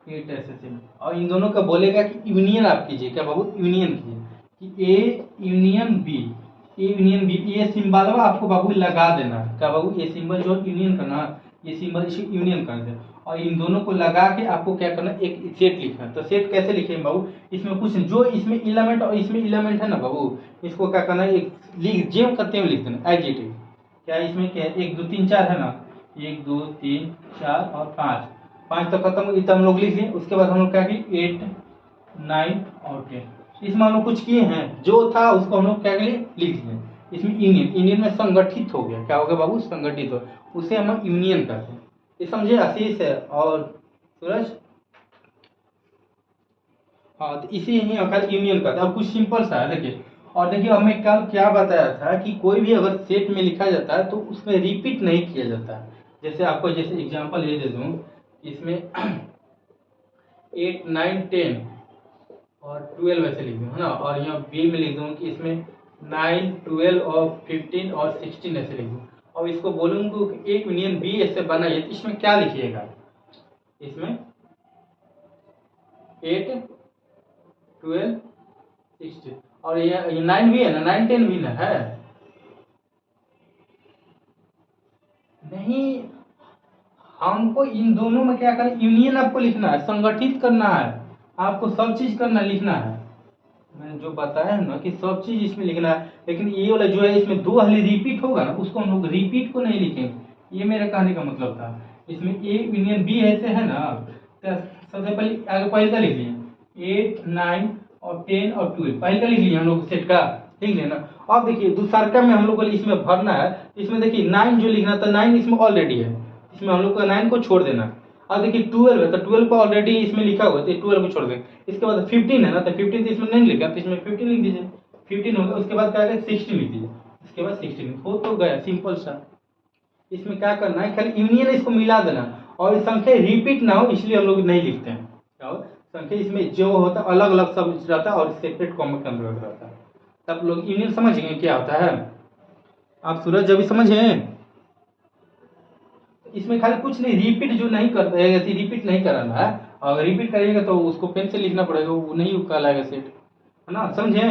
S1: 8 ऐसे थे। और इन दोनों का बोलेगा कि यूनियन आप कीजिए, क्या बाबू, यूनियन कीजिए कि A union B, A union B, ये सिंबल आपको बाबू लगा देना, क्या बाबू, ये सिंबल जो यूनियन करना, ये सिंबल इसे यूनियन कर दे। और इन दोनों को लगा के आपको क्या करना है, एक सेट लिखना है। तो सेट कैसे लिखेंगे बाबू, इसमें कुछ जो इसमें इलेमेंट और इसमें इलेमेंट है ना बाबू, इसको क्या करना है, एक लिख जेम करते हुए लिख देना एज इट इज। क्या इसमें क्या है, 1 2 3 4 है ना, 1 2 3 4 और 5, 5 तो खत्म हुई, तो हम लोग लिख लिए। उसके बाद हम लोग क्या किए, 8 9 और 10, इसमें हम लोग कुछ किए हैं, जो था उसको हम लोग क्या लिए लिख दिए। इसमें यूनियन, यूनियन में संगठित हो गया, क्या हो गया बाबू, संगठित हो, उसे हम यूनियन कहते हैं। ये समझे आशीष है और सूरज? हाँ, तो इसी ही अगर यूनियन कहते हैं। अब कुछ सिंपल सा है देखिए, और देखिए हमें कल क्या बताया था कि कोई भी अगर सेट में लिखा जाता है तो उसमें रिपीट नहीं किया जाता है। जैसे आपको जैसे एग्जांपल ये दे दूं, इसमें 8 9 10 और 12 ऐसे लिख दूं, है ना, और यहाँ बी में लिख दूं कि इसमें 9 12 और 15 और 16 ऐसे लिख दूं। अब इसको बोलूंगा कि एक यूनियन बी ऐसे बनाइए, तो इसमें क्या लिखिएगा, इसमें 8 12 16 और ये 9 भी है ना, 9 10 भी ना है, नहीं, हमको इन दोनों में क्या करना, यूनियन आपको लिखना है, संगठित करना है, आपको सब चीज करना लिखना है। मैंने जो बताया है ना कि सब चीज इसमें लिखना है, लेकिन ये वाला जो है इसमें 2 हाली रिपीट होगा ना, उसको हम लोग रिपीट को नहीं लिखेंगे। ये मेरे कहने का मतलब था। इसमें ए यूनियन बी ऐसे है ना, तो सबसे पहले आगे पहले का लिख लिए 8 9 और 10 और 12, पहले का लिख लिए हम लोग सेट का, ठीक है ना। अब देखिए दूसरका में हम लोग को इसमें भरना है, इसमें देखिए 9 जो लिखना था, 9 इसमें ऑलरेडी है, इसमें हम लोग को 9 को छोड़ देना। अब देखिए 12 है, तो 12 को ऑलरेडी इसमें लिखा हुआ है, तो 12 को छोड़ देंगे। इसके बाद 15 है ना, तो 15 तो इसमें नहीं लिखा, तो इसमें 15 लिख दीजिए, 15 हो गया। उसके बाद क्या है, 16 लिख दीजिए, उसके बाद 16 हो तो गया, सिंपल सा। इसमें क्या करना है, खाली यूनियन इसको मिला देना, और संख्या रिपीट ना हो इसलिए हम लोग नहीं लिखते हैं। क्या हो, संख्या इसमें जो होता है अलग अलग सब रहता है, और सेपरेट कॉमा के अंदर रहता है, तब लोग यूनियन समझेंगे क्या होता है। आप सूरज जब भी समझे, इसमें खाली कुछ नहीं, रिपीट जो नहीं करते हैं, रिपीट नहीं कराना है। अगर रिपीट करिएगा तो उसको पेन से लिखना पड़ेगा, वो नहीं कहलाएगा सेट, है ना, समझे।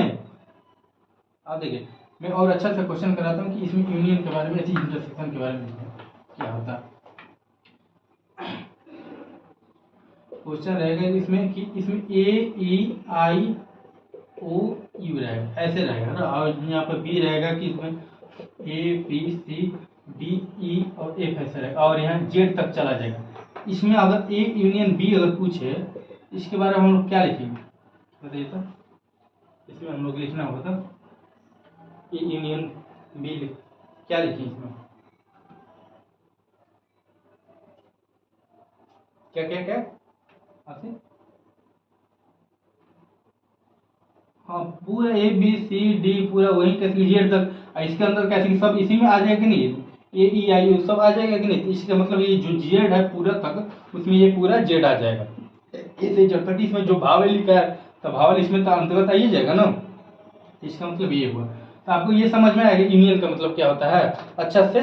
S1: आप देखिए मैं और अच्छा सा क्वेश्चन कराता हूँ कि इसमें यूनियन के बारे में, ऐसी इंटरसेक्शन के बारे में क्या होता है। क्वेश्चन रहेगा इसमें कि इसमें ए ई आई ओ यू रहेगा, ऐसे रहेगा ना, और यहाँ पर बी रहेगा कि इसमें ए बी सी डी ई और एफ ऐसे रहेगा, और यहाँ जेड तक चला जाएगा। इसमें अगर ए यूनियन बी अगर पूछे, इसके बारे में हम लोग क्या लिखेंगे बताइए तो। इसमें हम लोग लिखना होगा तो ए यूनियन बी क्या लिखें इसमें, क्या क्या क्या आपसे, हाँ पूरा ए बी सी डी पूरा वही कैसे जेड तक, इसके अंदर कैसे सब इसी में आ जाएगा कि नहीं, ए ई आई यू सब आ जाएगा कि नहीं। तो इसका मतलब ये जो जेड है पूरा तक, उसमें ये पूरा जेड आ जाएगा, ऐसे जब तक इसमें जो भावल लिखा है, तो भावल इसमें तो अंतर्गत आ ही जाएगा ना। इसका मतलब ये हुआ, तो आपको ये समझ में आएगा यूनियन का मतलब क्या होता है अच्छा से,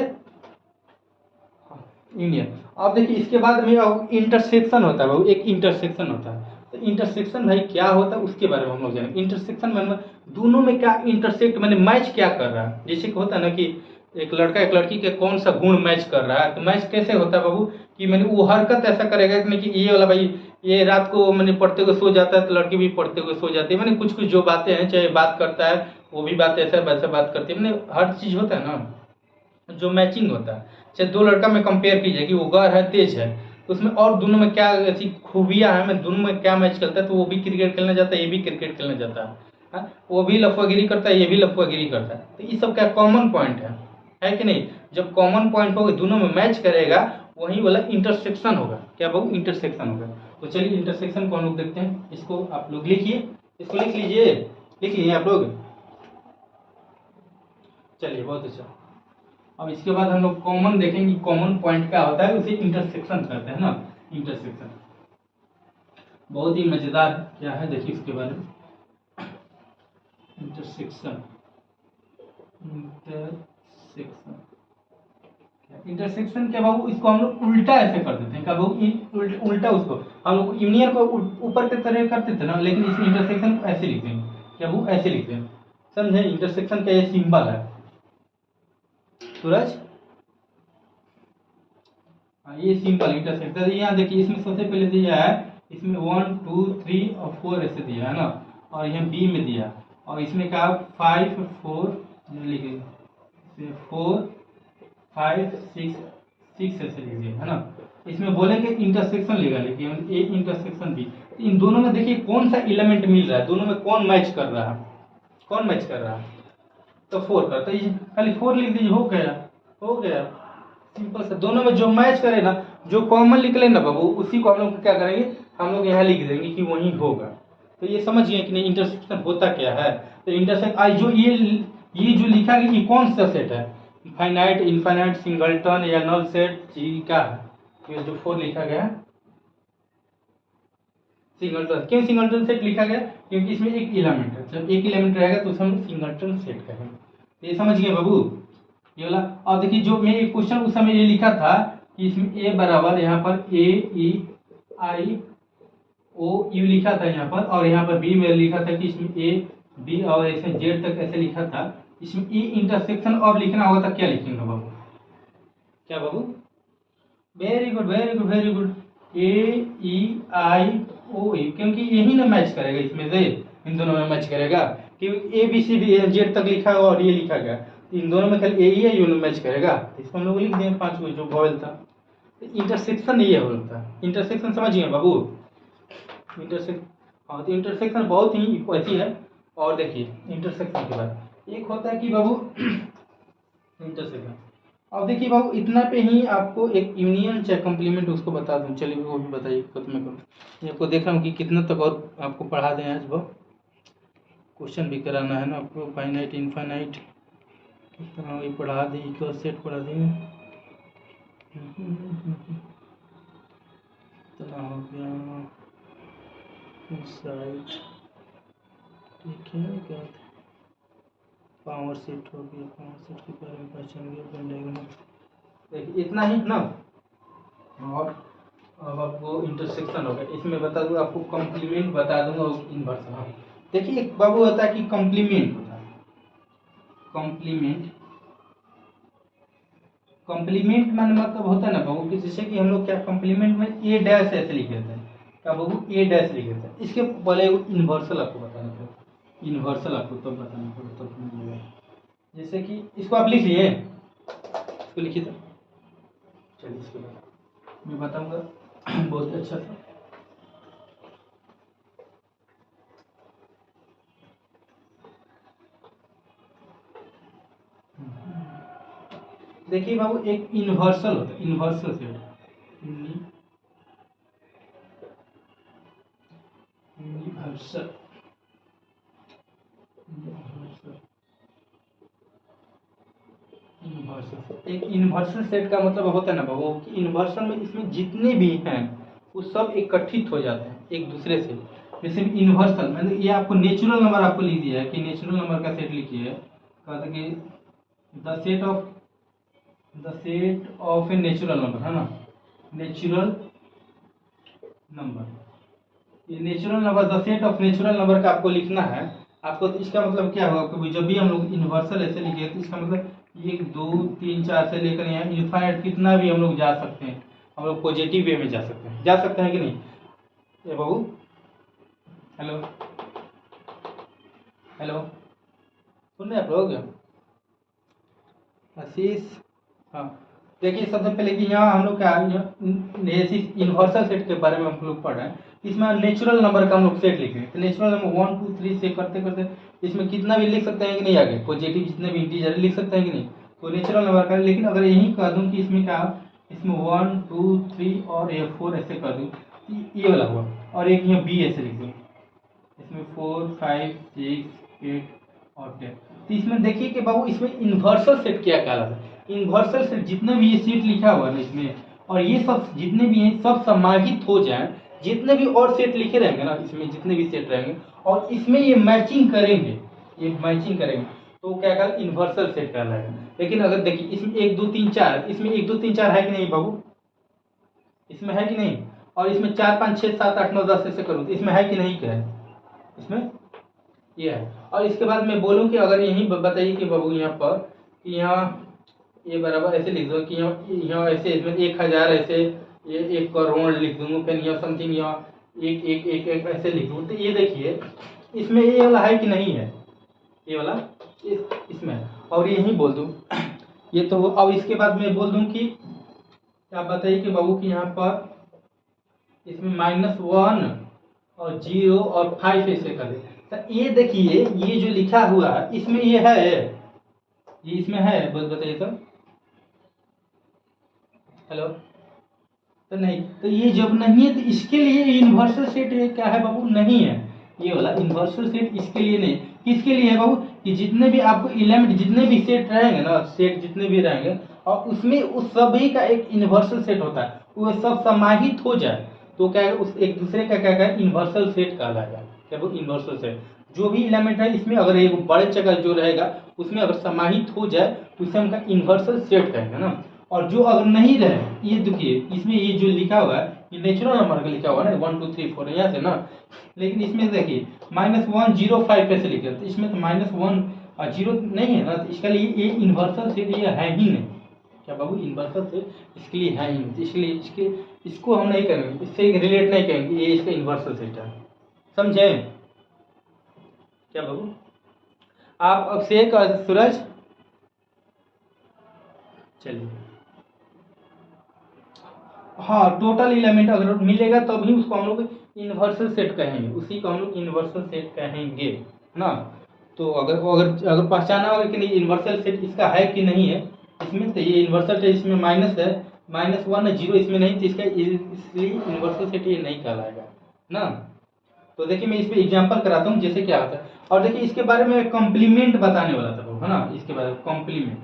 S1: यूनियन। अब देखिए इसके बाद में इंटरसेक्शन होता है बाबू, एक इंटरसेक्शन होता है। तो इंटरसेक्शन भाई क्या होता है उसके बारे में हम लोग जानेंगे। इंटरसेक्शन में दोनों में क्या इंटरसेक्ट मैंने मैच क्या कर रहा है, जैसे कि होता है ना कि एक लड़का एक लड़की के कौन सा गुण मैच कर रहा है, तो मैच कैसे होता है बाबू, कि मैंने वो हरकत ऐसा करेगा कि नहीं कि ये वाला भाई ये रात को मैंने पढ़ते हुए सो जाता है, तो लड़की भी पढ़ते हुए सो जाती है, मैंने कुछ कुछ जो बातें हैं, चाहे बात करता है वो भी बात ऐसा वैसा बात करती है, मैंने हर चीज होता है ना जो मैचिंग होता है। चाहे दो लड़का में कंपेयर कीजिए कि वो गर है तेज है, तो उसमें और दोनों में क्या ऐसी खूबियां हैं, मैं दोनों में क्या मैच करता है, तो वो भी क्रिकेट खेलना चाहता है, ये भी क्रिकेट खेलना चाहता है, हाँ? वो भी लफुआगिरी करता है, ये भी लफुआगिरी करता है, तो ये सब क्या कॉमन पॉइंट है कि नहीं। जब कॉमन पॉइंट होगा दोनों में मैच करेगा, वही वाला इंटरसेक्शन होगा, क्या बहु इंटरसेक्शन होगा। तो चलिए इंटरसेक्शन को हम लोग देखते हैं, इसको आप लोग लिखिए, इसको लिख लीजिए, लिख लीजिए आप लोग, चलिए बहुत अच्छा। अब इसके बाद हम लोग कॉमन देखेंगे, कॉमन पॉइंट क्या होता है, उसे इंटरसेक्शन कहते हैं ना, इंटरसेक्शन बहुत ही मजेदार क्या है, देखिए इसके बारे में। इंटरसेक्शन, इंटरसेक्शन, इंटरसेक्शन क्या बाबू, इसको हम लोग उल्टा ऐसे कर देते हैं, क्या बाबू उल्टा उसको हम लोग यूनियन को ऊपर की तरह करते थे ना, लेकिन इसमें इंटरसेक्शन को ऐसे लिखते हैं, क्या वो ऐसे लिखते हैं, समझे। इंटरसेक्शन का ये सिंबल है सूरज, हाँ ये सिंपल इंटरसेक्शन। यहाँ देखिए इसमें सबसे पहले दिया है, इसमें 1 2 3 और 4 ऐसे दिया है ना, और यहाँ बी में दिया, और इसमें क्या 5 4 लिखे 4 5 6 6 ऐसे लिख दिया है ना। इसमें बोलेंगे इंटरसेक्शन लेगा, लेकिन ए इंटरसेक्शन बी, इन दोनों में देखिए कौन सा एलिमेंट मिल रहा है, दोनों में कौन मैच कर रहा है, कौन मैच कर रहा है, तो 4 का, तो ये खाली 4 लिख दीजिए, हो गया, हो गया सिंपल से। दोनों में जो मैच करे ना, जो कॉमन निकले ना बाबू, उसी को हम लोग क्या करेंगे, हम लोग यहाँ लिख देंगे कि वही होगा। तो ये समझिए कि नहीं इंटरसेक्शन होता क्या है। तो इंटरसेक्शन जो ये जो लिखा गया ये कौन सा सेट है, फाइनाइट इनफाइनाइट सिंगलटन या नल सेट, जी क्या है, ये जो 4 लिखा गया है सिंगलटन। क्यों सिंगलटन सेट लिखा गया, क्योंकि इसमें एक एलिमेंट है, जब एक एलिमेंट रहेगा तो उसे हम सिंगलटन सेट कहेंगे। ये समझ गए बाबू ये वाला। और देखिए जो मैं एक क्वेश्चन उस समय ये लिखा था कि इसमें ए बराबर यहाँ पर ए ई आई ओ यू लिखा था यहाँ पर, और यहाँ पर बी में लिखा था कि इसमें ए बी और ऐसे जेड तक ऐसे लिखा था। इसमें ई इंटरसेक्शन और लिखना होगा तो क्या लिखेंगे बाबू, क्या बाबू, very good very good very good, A E I O U, क्योंकि यही ना मैच करेगा इसमें से, इन दोनों में मैच करेगा कि A B C D Z तक लिखा हुआ और ये लिखा गया, इन दोनों में खाली ए ही है, यू मैच करेगा, इसको हम लोग लिख देंगे 5 को जो वॉवेल था। इंटरसेक्शन ये होता है, इंटरसेक्शन समझिए बाबू, इंटरसेक्शन। हाँ तो इंटरसेक्शन बहुत ही अच्छी है। और देखिए इंटरसेक्शन के बाद एक होता है कि बाबू इंटरसेक्शन। अब देखिए बाबू इतना पे ही आपको एक यूनियन चाहे कम्प्लीमेंट उसको बता दूं, चलिए वो भी बताइए खत्म करो। ये आपको देख रहा हूँ कि कितना तक और आपको पढ़ा दें आज, वो क्वेश्चन भी कराना है ना आपको, फाइनाइट इनफाइनाइट कितना ये पढ़ा दें, इक्वल सेट पढ़ा दें, इतना हो गया साइड, ठीक है क्या पावर सेट हो गया, पावर सेट के बारे में पहचान गया, बन जाएगा। देखिए इतना ही ना, और अब आपको इंटरसेक्शन हो गया। इसमें बता दूँ आपको कॉम्प्लीमेंट बता दूंगा और इन्वर्स। हाँ देखिए एक बाबू होता है कि कॉम्प्लीमेंट होता है, कॉम्प्लीमेंट, कॉम्प्लीमेंट माने मतलब होता है ना बाबू कि जैसे कि हम लोग क्या कॉम्प्लीमेंट में ए डैश ऐसे लिख देते हैं, क्या बाबू ए डैश लिख देते हैं। इसके पहले इन्वर्सल आपको बताना पड़ेगा, इन्वर्सल आपको तब बताना पड़ेगा तब मिलेगा। जैसे कि इसको आप लिख लिए, इसको लिखिए तो चलिए इसके बाद मैं बताऊंगा बहुत अच्छा सा। देखिए बाबू एक यूनिवर्सल होता है, यूनिवर्सल सेट, यूनिवर्सल, एक यूनिवर्सल सेट का मतलब होता है ना बाबू कि यूनिवर्सल में इसमें जितने भी हैं वो सब एकत्रित हो जाते हैं एक दूसरे से। जैसे यूनिवर्सल मतलब ये आपको नेचुरल नंबर आपको लिख दिया है कि नेचुरल नंबर का सेट लिखिए, कहते कि the set of a natural number है ना, नेचुरल नंबर, ये natural number the set of natural number का आपको लिखना है। आपको तो इसका मतलब क्या होगा, आपको जब भी हम लोग यूनिवर्सल ऐसे लिखे तो इसका मतलब 1 2 3 4 से लेकर यहाँ इनफाइनाइट कितना भी हम लोग जा सकते हैं, हम लोग पॉजिटिव वे में जा सकते हैं, जा सकते हैं कि नहीं ये बाबू, हेलो हेलो सुन रहे आप लोग आशीष। हाँ देखिए सबसे पहले कि यहाँ हम लोग क्या यूनिवर्सल सेट के बारे में हम लोग पढ़ रहे हैं, इसमें नेचुरल नंबर का हम लोग सेट लिखेंगे। तो नेचुरल नंबर 1 2 3 से करते करते इसमें कितना भी लिख सकते हैं कि नहीं, आगे पॉजिटिव जितने भी इंटीजर लिख सकते हैं कि नहीं, तो नेचुरल नंबर का। लेकिन अगर यही कह दूँ कि इसमें क्या, इसमें 1 2 3 और ये 4 ऐसे कर दूँ, ये वाला हुआ, और एक यहाँ बी ऐसे लिख दूँ, इसमें 4 5 6 8 और 10। तो इसमें देखिए कि बाबू इसमें इन्वर्सल सेट क्या कहलाता है, इन्वर्सल सेट जितने भी ये सेट लिखा हुआ है इसमें, और ये सब जितने भी हैं सब समाहित हो जाएं, जितने भी और सेट लिखे रहेंगे ना इसमें जितने भी सेट रहेंगे और इसमें ये मैचिंग करेंगे, ये मैचिंग करेंगे तो क्या कहला इन्वर्सल सेट कहलाएगा। लेकिन अगर देखिए इसमें 1 2 3 4, इसमें 1 2 3 4 है कि नहीं बाबू, इसमें है कि नहीं, और इसमें 4 5 6 7 8 9 10 ऐसे करूँ तो इसमें है कि नहीं, क्या है इसमें ये है। और इसके बाद मैं बोलूँ कि अगर यही बताइए कि बाबू यहाँ पर कि यहाँ ए बराबर ऐसे लिख दो कि यहाँ ऐसे इसमें 1000 ऐसे, ये 1 करोड़ लिख दूंगा, फिर यहाँ समथिंग यहाँ एक एक एक एक ऐसे लिख दूँ। तो ये देखिए इसमें ये वाला है कि नहीं है, ये वाला इसमें, और यही बोल दूँ ये तो। अब इसके बाद मैं बोल दूँ कि आप बताइए कि बाबू कि यहाँ पर इसमें -1 और 0 और 5 ऐसे कर दे। तो ये देखिए ये जो लिखा हुआ है इसमें ये है, ये इसमें है, बस बताइए तो। हेलो, तो नहीं, तो ये जब नहीं है तो इसके लिए यूनिवर्सल सेट क्या है बाबू, नहीं है। ये वाला यूनिवर्सल सेट इसके लिए नहीं, किसके लिए है बाबू, कि जितने भी आपको एलिमेंट जितने भी सेट रहेंगे ना, सेट जितने भी रहेंगे और उसमें उस सभी का एक यूनिवर्सल सेट होता है, वो सब समाहित हो जाए तो क्या है, उस एक दूसरे का क्या है यूनिवर्सल सेट कहलाएगा। क्या वो यूनिवर्सल सेट जो भी एलिमेंट है इसमें अगर एक बड़े जगह जो रहेगा उसमें अगर समाहित हो जाए तो उसे हम यूनिवर्सल सेट कहेंगे ना। और जो अगर नहीं रहे, ये देखिए इसमें ये जो लिखा हुआ है ये नेचुरल नंबर का लिखा हुआ है ना 1 2 3 4 यहाँ से ना, लेकिन इसमें देखिए -1 0 5 कैसे लिखे, तो इसमें तो -1 और 0 नहीं है ना, तो इसके लिए ये यूनिवर्सल सेट ये है ही नहीं। क्या बाबू, यूनिवर्सल सेट इसके लिए है ही नहीं, तो इसलिए इसको हम नहीं करेंगे, इससे रिलेट नहीं करेंगे, ये इसका यूनिवर्सल सेट है। समझे क्या बाबू? आप अब से सूरज, चलिए हाँ, टोटल एलिमेंट अगर मिलेगा तभी उसको हम लोग यूनिवर्सल सेट कहेंगे, उसी को हम लोग यूनिवर्सल सेट कहेंगे ना। तो अगर अगर अगर पहचाना होगा कि नहीं यूनिवर्सल सेट इसका है कि नहीं है इसमें, तो ये यूनिवर्सल सेट इसमें माइनस है, -1 0 इसमें नहीं, तो इसका इसलिए यूनिवर्सल सेट ये नहीं कहलाएगा ना। तो देखिए मैं इस पर एग्जाम्पल कराता हूँ जैसे क्या होता है। और देखिए इसके बारे में कॉम्प्लीमेंट बताने वाला था है ना, इसके बारे में कॉम्प्लीमेंट,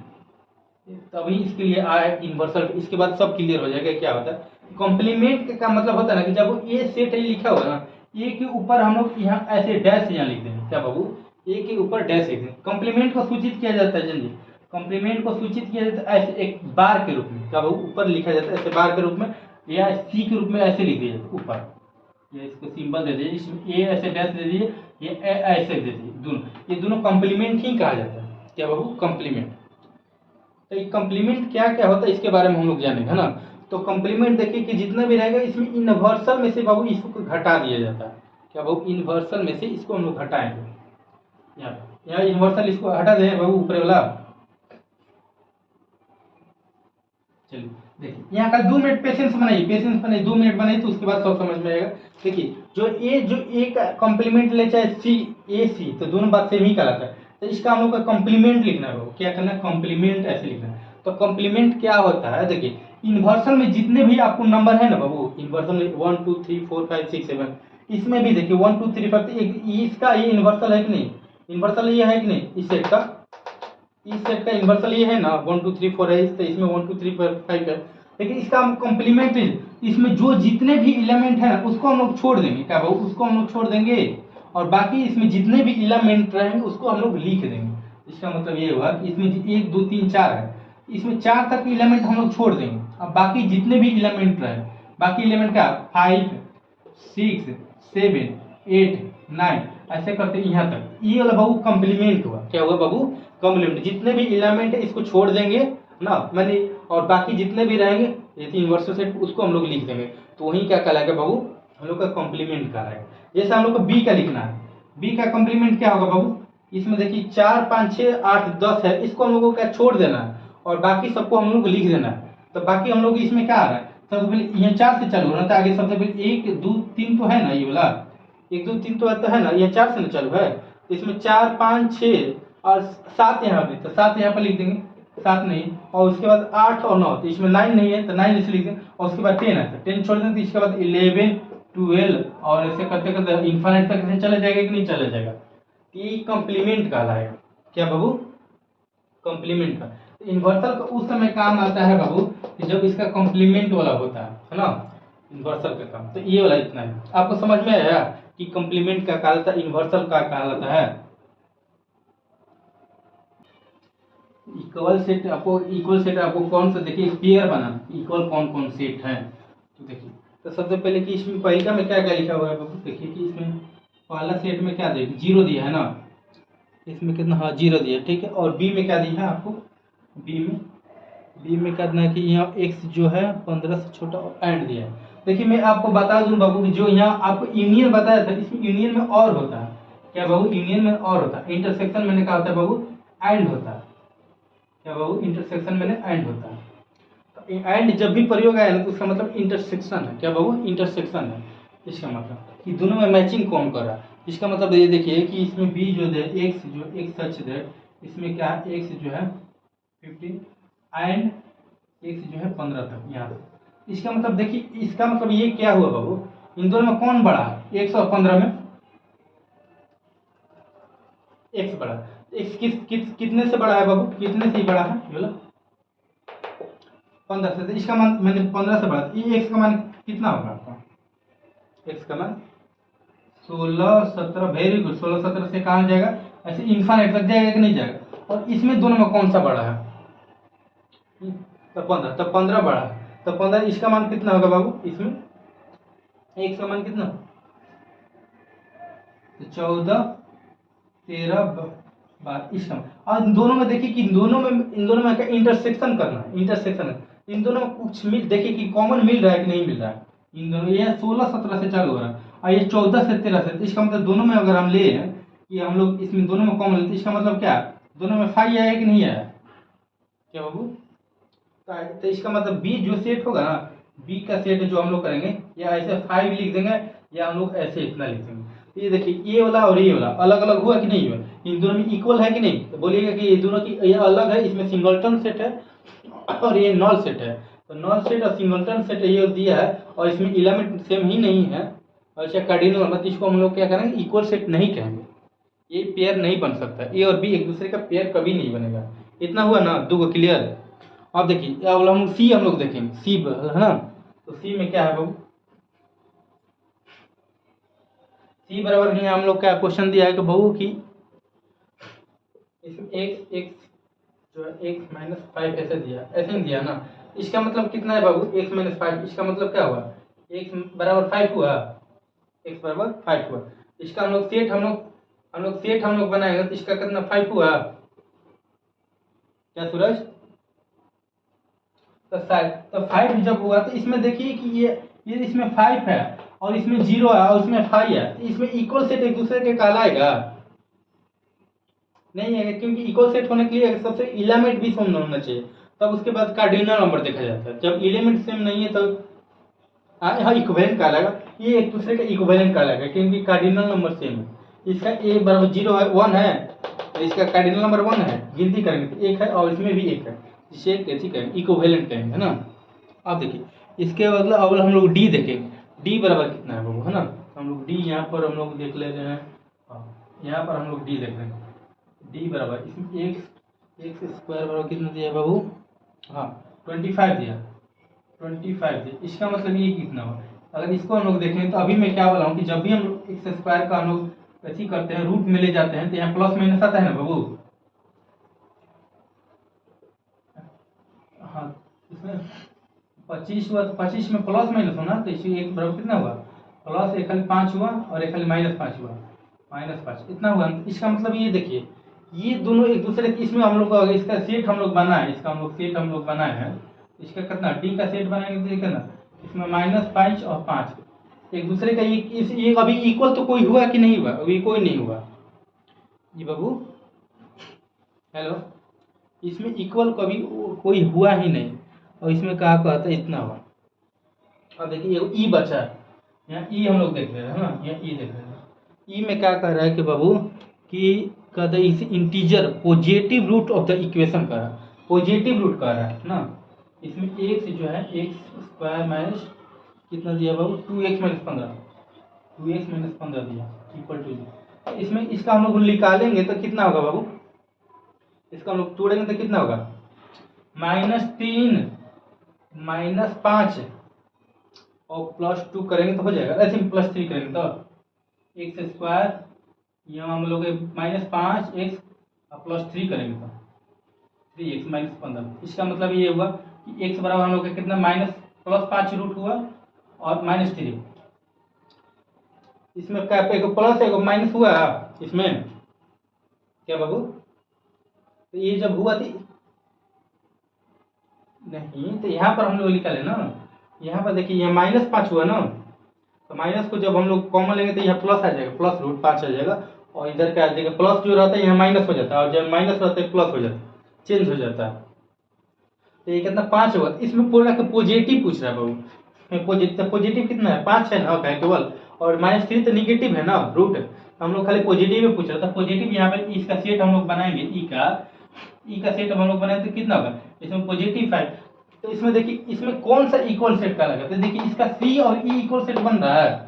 S1: तभी इसके लिए आया यूनिवर्सल, इसके बाद सब क्लियर हो जाएगा क्या होता है। कॉम्प्लीमेंट का मतलब होता है ना कि जब ए सेट है लिखा हुआ ना, ए के ऊपर हम लोग यहाँ ऐसे डैश यहाँ लिख देंगे, क्या बाबू, ए के ऊपर डैश लिख देंगे। कॉम्प्लीमेंट को सूचित किया जाता है जल्दी, कॉम्प्लीमेंट को सूचित किया जाता है ऐसे एक बार के रूप में, क्या बाबू, ऊपर लिखा जाता है ऐसे बार के रूप में, या सी के रूप में ऐसे लिख दिया जाता है ऊपर, ये इसको सिंबल दे दीजिए, इसमें ए ऐसे डैश दे दीजिए, ये ऐसे दे दीजिए, दोनों ये दोनों कॉम्प्लीमेंट ही कहा जाता है। क्या बाबू, कॉम्प्लीमेंट। तो ये कॉम्प्लीमेंट क्या क्या होता है इसके बारे में हम लोग जानेंगे है ना। तो कॉम्प्लीमेंट देखिए कि जितना भी रहेगा इसमें यूनिवर्सल में से बाबू इसको घटा दिया जाता है। क्या बाबू, यूनिवर्सल में से इसको हम लोग घटाएंगे, यहाँ यूनिवर्सल इसको हटा दें बाबू ऊपर वाला। चलिए देखिए यहाँ का 2 मिनट पेशेंस बनाइए, पेशेंस बनाइए, 2 मिनट बनाइए तो उसके बाद सब समझ में आएगा। देखिए जो ए का कॉम्प्लीमेंट ले चाहे सी, ए सी, तो दोनों बात सेम ही कहलाता है। तो इसका हम लोग का कॉम्प्लीमेंट लिखना है, क्या करना है, कॉम्प्लीमेंट ऐसे लिखना है। तो कॉम्प्लीमेंट क्या होता है, देखिए इन्वर्सल में जितने भी आपको नंबर है ना बाबू, इन्वर्सल में 1 2 3 4 5 6 7, इसमें भी देखिए 1 2 3 5 इसका ये इन्वर्सल है कि नहीं, इन्वर्सल ये है कि नहीं, इस सेट का, इस सेट का इन्वर्सल ये है ना 1 2 3 4 है, तो इसमें 1 2 3 4 5 है। लेकिन इसका हम कॉम्प्लीमेंट, इसमें जो जितने भी एलिमेंट है उसको हम लोग छोड़ देंगे, क्या बाबू, उसको हम लोग छोड़ देंगे, और बाकी इसमें जितने भी एलिमेंट रहेंगे उसको हम लोग लिख देंगे। इसका मतलब ये हुआ कि इसमें 1 2 3 4 है, इसमें 4 तक एलिमेंट हम लोग छोड़ देंगे, अब बाकी जितने भी एलिमेंट रहे, बाकी एलिमेंट का 5 6 7 8 9 ऐसे करते यहाँ तक, ये वाला बाबू कॉम्प्लीमेंट हुआ। क्या हुआ बाबू, कॉम्प्लीमेंट। जितने भी एलिमेंट है इसको छोड़ देंगे ना मैंने, और बाकी जितने भी रहेंगे ये यूनिवर्सल सेट उसको हम लोग लिख देंगे, तो वही क्या कहलाएगा बाबू, हम लोग का कॉम्प्लीमेंट कहलाएगा। जैसे हम लोग को बी का लिखना है, बी का कॉम्प्लीमेंट क्या होगा बाबू, इसमें देखिए 4 5 6 8 10 है, इसको हम लोग को क्या छोड़ देना है और बाकी सबको हम लोग को लिख देना है। तो बाकी हम लोग इसमें क्या आ रहा है, सबसे पहले यहाँ 4 से चालू होना था, आगे सबसे पहले 1 2 3 तो है ना, ये वाला 1 2 3 तो है ना, ये 4 से ना चालू है, तो इसमें 4 5 6 और 7 यहाँ पे, तो 7 यहाँ पर लिख देंगे, 7 नहीं, और उसके बाद 8 और 9, तो इसमें 9 नहीं है तो 9 इसे लिख देंगे, और उसके बाद 10 है तो 10 छोड़ देंगे, तो इसके बाद 11 12 और ऐसे करते करते इन्फाइनाइट तक ऐसे चला जाएगा कि नहीं चला जाएगा, ये कॉम्प्लीमेंट कहलाएगा। क्या बाबू, कॉम्प्लीमेंट का। इन्वर्सल का उस समय काम आता है बाबू कि जब इसका कॉम्प्लीमेंट वाला होता है ना, इन्वर्सल का काम। तो ये वाला इतना है, आपको समझ में आया कि कॉम्प्लीमेंट का कहलाता है, इन्वर्सल का कहलाता है। इक्वल सेट आपको, इक्वल सेट आपको कौन सा, देखिए पेयर बनाना, इक्वल कौन कौन सेट है, तो देखिए तो सबसे पहले कि इसमें पहला में क्या क्या लिखा हुआ है बाबू, देखिए कि इसमें पहला सेट में क्या देखिए 0 दिया है ना, इसमें कितना, हाँ 0 दिया, ठीक है। और बी में क्या दिया है आपको, बी में बी में क्या देना है कि यहाँ x जो है 15 से छोटा और एंड दिया है। देखिए मैं आपको बता दूं बाबू कि जो यहाँ आपको यूनियन बताया था, इसमें यूनियन में और होता है। क्या बाबू? यूनियन में और होता है। इंटरसेक्शन मैंने कहा होता है बाबू एंड होता है। क्या बाबू? इंटरसेक्शन मैंने एंड होता है। तो एंड जब भी प्रयोग आया ना तो उसका मतलब इंटरसेक्शन है। क्या बाबू? इंटरसेक्शन है। इसका मतलब कि दोनों में मैचिंग कौन कर रहा है। इसका मतलब ये देखिए कि इसमें बी जो है एक्स जो एक्स सच है, इसमें क्या है एक्स जो है 15 एंड एक्स जो है 15 तक यहाँ तक। इसका मतलब देखिए, इसका मतलब ये क्या हुआ बाबू, इन दोनों में कौन बड़ा है? 115 में एक्स बड़ा है। एक्स कितने से बड़ा है बाबू? कितने से ही बड़ा है बोला? 15 से। तो इसका मान मैंने 15 से बढ़ा, ये एक्स का मान कितना होगा आपका? एक्स का मान 16 17। Very good. 16 17 से कहाँ जाएगा? ऐसे इन्फाइनाइट तक जाएगा कि नहीं जाएगा? और इसमें दोनों में कौन सा बड़ा है? तो 15। तब 15 बड़ा है। तो 15 इसका मान कितना होगा बाबू? इसमें एक्स का मान कितना? तो 14 13 12 इसका मान। और इन दोनों में देखिए कि इन दोनों में क्या इंटरसेक्शन करना है। इंटरसेक्शन है, इन दोनों में कुछ मिल, देखिए कि कॉमन मिल रहा है कि नहीं मिल रहा है। इन दोनों ये 16 17 से चालू हो रहा है और ये 14 से 13 से। तो इसका मतलब दोनों में अगर हम ले कि हम लोग इसमें दोनों में कॉमन, तो इसका मतलब क्या? दोनों में फाई आया कि नहीं आया? क्या बाबू? तो इसका मतलब बी जो सेट होगा ना, बी का सेट जो हम लोग करेंगे, या ऐसे 5 लिख देंगे या हम लोग ऐसे इतना लिख देंगे। तो ये देखिए ये वाला और ये वाला अलग अलग हुआ कि नहीं हुआ? इन दोनों में इक्वल है कि नहीं? तो बोलिएगा कि ये दोनों की ये अलग है, इसमें सिंगलटन सेट है और ये नॉल सेट है। तो नॉल सेट और सिंगलटन सेट ये दिया है और इसमें एलिमेंट सेम ही नहीं है, और अच्छा कार्डिनल नंबर, इसको हम लोग क्या करेंगे? इक्वल सेट नहीं कहेंगे। ये पेयर नहीं बन सकता, ए और बी एक दूसरे का पेयर कभी नहीं बनेगा। इतना हुआ ना, दो को क्लियर। अब देखिए अब हम सी हम लोग देखेंगे, सी है ना। तो सी में क्या है बाबू? सी बराबर में हम लोग क्या क्वेश्चन दिया है कि बाबू की इसमें एक्स एक्स जो है एक्स माइनस 5 ऐसे दिया, ऐसे नहीं दिया ना। इसका मतलब कितना है बाबू? X minus 5। इसका मतलब क्या हुआ? एक्स बराबर 5 हुआ। एक्स बराबर 5 हुआ। इसका हम लोग सेट हम लोग बनाएंगे तो इसका कितना 5 हुआ? क्या सूरज? तो 5 जब हुआ तो इसमें देखिए कि ये इसमें 5 है और इसमें 0 है और इसमें 5 है, तो इसमें इक्वल सेट एक दूसरे के कहलाएगा? नहीं है, क्योंकि इक्वल सेट होने के लिए सबसे एलिमेंट भी सेम होना चाहिए, तब उसके बाद कार्डिनल नंबर देखा जाता है। जब एलिमेंट सेम नहीं है तो हाँ इक्विवेलेंट कहलाएगा। ये एक दूसरे का इक्विवेलेंट कहलाएगा क्योंकि कार्डिनल नंबर सेम है। इसका ए बराबर 0 है 1 है, तो इसका कार्डिनल नंबर 1 है, गिनती करेंगे तो 1 है और इसमें भी 1 है, जिसे कैसी कहेंगे? इक्विवेलेंट कहेंगे, है ना। अब देखिए इसके बदला अब हम लोग डी देखेंगे। डी बराबर कितना है बाबू, है ना। तो हम लोग डी यहाँ पर हम लोग देख ले रहे हैं। यहाँ पर हम लोग डी देख रहे हैं। डी बराबर इसमें एक्स एक्स स्क्वायर बराबर कितना दिया है बाबू? हाँ 25 दिया। 25 दिया। इसका मतलब ये कितना हुआ? अगर इसको हम लोग देखें तो अभी मैं क्या बोला हूँ कि जब भी हम लोग एक्स स्क्वायर का हम लोग ऐसी करते हैं, रूट में ले जाते हैं, तो यहाँ प्लस माइनस आता है ना बाबू। हाँ इसमें 25 हुआ तो 25 में प्लस माइनस होना, तो इसी एक बराबर कितना हुआ? प्लस एक खाली 5 हुआ और एक खाली -5 हुआ। -5 इतना हुआ। इसका मतलब ये देखिए ये दोनों एक दूसरे के, इसमें हम लोग का इसका सेट हम लोग बनाए हैं, इसका हम लोग सेट हम लोग बनाए हैं। इसका कितना डी का सेट बनाएंगे तो कितना? इसमें -5 और 5 एक दूसरे का ये अभी इक्वल तो कोई हुआ कि नहीं हुआ? अभी कोई नहीं हुआ जी बाबू। हेलो, इसमें इक्वल कभी कोई हुआ ही नहीं और इसमें कहा कहता है इतना हुआ। अब देखिए ये ई बचा है, यहाँ ई हम लोग देख रहे हैं ना, यहाँ ई देख रहे हैं। ई में क्या कह रहा है कि बाबू कि कहते हैं इसे integer positive root of the equation कह रहा है, पॉजिटिव रूट कह रहा है ना। इसमें एक्स जो है एक्स स्क्वायर माइनस कितना दिया बाबू? 2x माइनस 15, 2x माइनस 15 दिया इक्वल टू। इसमें इसका हम लोग निकालेंगे तो कितना होगा बाबू? इसका हम लोग तोड़ेंगे तो कितना होगा? -3 -5 और +2 करेंगे तो हो जाएगा। ऐसे +3 करेंगे तो एक्स स्क्वायर, यहाँ हम लोग -5x और +3 करेंगे तो 3x माइनस 15। इसका मतलब ये हुआ कि x बराबर हम लोग का कितना? +5 रूट हुआ और -3। इसमें क्या एक प्लस एक माइनस हुआ इसमें? क्या बाबू? तो ये जब हुआ थी नहीं, तो यहाँ पर हम लोग निकाले ना, यहाँ पर देखिए ये -5 हुआ ना, तो माइनस को जब हम लोग कॉमन लेंगे तो यहाँ प्लस आ जाएगा, +√5 आ जाएगा। और इधर क्या आ जाएगा, प्लस जो रहता है यहाँ माइनस हो जाता है, और जब माइनस रहता है प्लस हो जाता है, चेंज हो जाता है। तो ये कितना 5 होगा, इसमें पूरा का पॉजिटिव पूछ रहा है बाबू। पॉजिटिव कितना है, 5 है ना केवल, और -3 तो निगेटिव है ना रूट। हम लोग खाली पॉजिटिव में पूछ रहा था। पॉजिटिव यहाँ पे इसका सेट हम लोग बनाएंगे, ई का सेट हम लोग बनाए तो कितना होगा, इसमें +5। तो इसमें देखिए इसमें कौन सा इक्वल सेट का लगा, तो देखिए इसका सी और ई इक्वल सेट बन रहा है,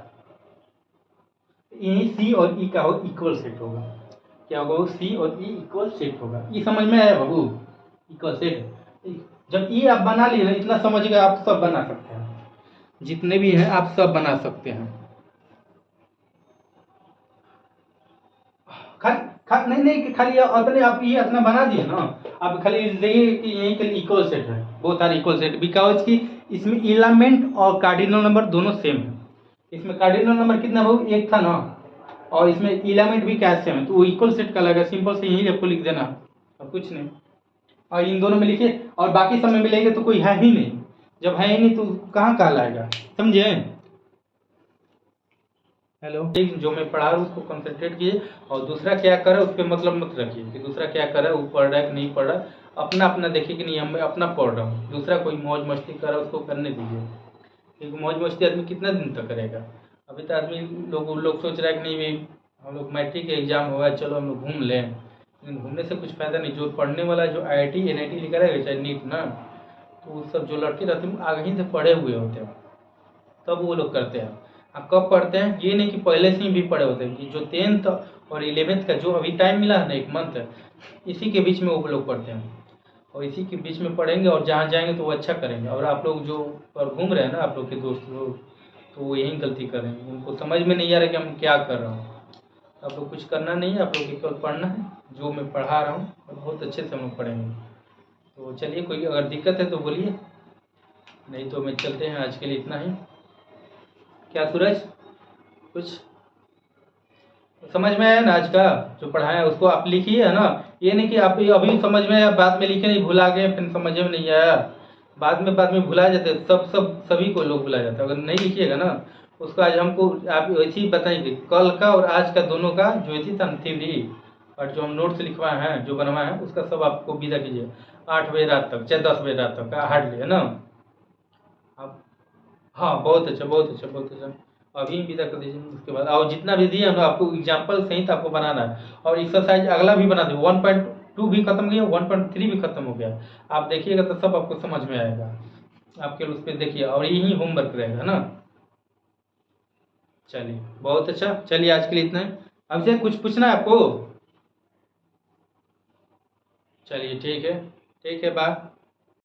S1: ये सी और ई का इक्वल सेट होगा। क्या होगा, सी और ई इक्वल सेट होगा। ये समझ में आया बाबू, इक्वल सेट। जब ये आप बना लिए ना, इतना समझ गए, आप सब बना सकते हैं, जितने भी हैं आप सब बना सकते हैं। नहीं खाली अपने आप ये अपना बना दिए ना, आप खाली देखिए कि यही के इक्वल सेट है, both are equal set, because कि इसमें एलिमेंट और कार्डिनल नंबर दोनों सेम है। इसमें कार्डिनल नंबर कितना हो, 1 था ना, और इसमें एलिमेंट भी क्या सेम है, तो वो इक्वल सेट का लगा। सिंपल से यही आपको लिख देना और कुछ नहीं। और इन दोनों में लिखिए, और बाकी सब में मिलेंगे तो कोई है ही नहीं। जब है ही नहीं तो कहाँ कहलाएगा, समझे। हेलो, जो मैं पढ़ा रहा हूँ उसको कंसंट्रेट कीजिए, और दूसरा क्या करे उस पर मतलब मत रखिए कि दूसरा क्या करे, वो पढ़ रहा है कि नहीं पढ़ रहा। अपना अपना देखिए कि नहीं, मैं अपना पढ़ रहा हूँ, दूसरा कोई मौज मस्ती कर रहा है उसको करने दीजिए, क्योंकि मौज मस्ती आदमी कितना दिन तक करेगा। अभी तो आदमी लोग सोच रहा है कि नहीं भाई हम लोग मैट्रिक एग्जाम हुआ है, चलो हम लोग घूम लें, लेकिन घूमने से कुछ फायदा नहीं। जो पढ़ने वाला जो IIT NIT लिखा रहेगा, चाहे नीट ना, तो वो सब जो लड़के रहते हैं आगे ही से पढ़े हुए होते हैं, तब वो लोग करते हैं। आप कब पढ़ते हैं, ये नहीं कि पहले से ही भी पढ़े होते हैं, कि जो 10th और 11th का जो अभी टाइम मिला है ना, 1 मंथ, इसी के बीच में वो लोग पढ़ते हैं, और इसी के बीच में पढ़ेंगे, और जहाँ जाएंगे तो वो अच्छा करेंगे। और आप लोग जो पर घूम रहे हैं ना, आप लोग के दोस्त लोग, तो वो यही गलती कर रहे हैं, उनको समझ में नहीं आ रहा कि हम क्या कर रहा हूँ। आप लोग कुछ करना नहीं है, आप लोग केवल पढ़ना है, जो मैं पढ़ा रहा हूँ, और बहुत अच्छे से हम लोग पढ़ेंगे। तो चलिए, कोई अगर दिक्कत है तो बोलिए, नहीं तो मैं चलते हैं, आज के लिए इतना ही। क्या सूरज, कुछ समझ में आया ना आज का जो पढ़ाया, उसको आप लिखिए, है ना। ये नहीं कि आप अभी समझ में आया, बाद में लिखे नहीं, भुला गए, फिर समझ में नहीं आया, बाद में भुला जाते हैं, सभी को लोग भुला जाते हैं। अगर नहीं लिखिएगा ना उसको, आज हमको आप वैसे ही बताएंगे, कल का और आज का दोनों का जो ऐसी था थ्योरी, और जो हम नोट्स लिखवाए हैं, जो बनवाए हैं, उसका सब आपको विदा कीजिए 8 बजे रात तक, चाहे 10 बजे रात तक हार्डली, है ना आप। हाँ, बहुत अच्छा, बहुत अच्छा, बहुत अच्छा। अभी विदा कर दीजिए, उसके बाद और जितना भी दिए हम आपको एग्जाम्पल सहित आपको बनाना है, और एक्सरसाइज अगला भी बना दे। 1.2 भी खत्म गया, 1.3 भी खत्म हो गया। आप देखिएगा तो सब आपको समझ में आएगा, आपके उस पर देखिए, और यही होमवर्क रहेगा ना। चलिए, बहुत अच्छा, चलिए आज के लिए इतना है। अब से कुछ पूछना है आपको, चलिए ठीक है, ठीक है, बाय।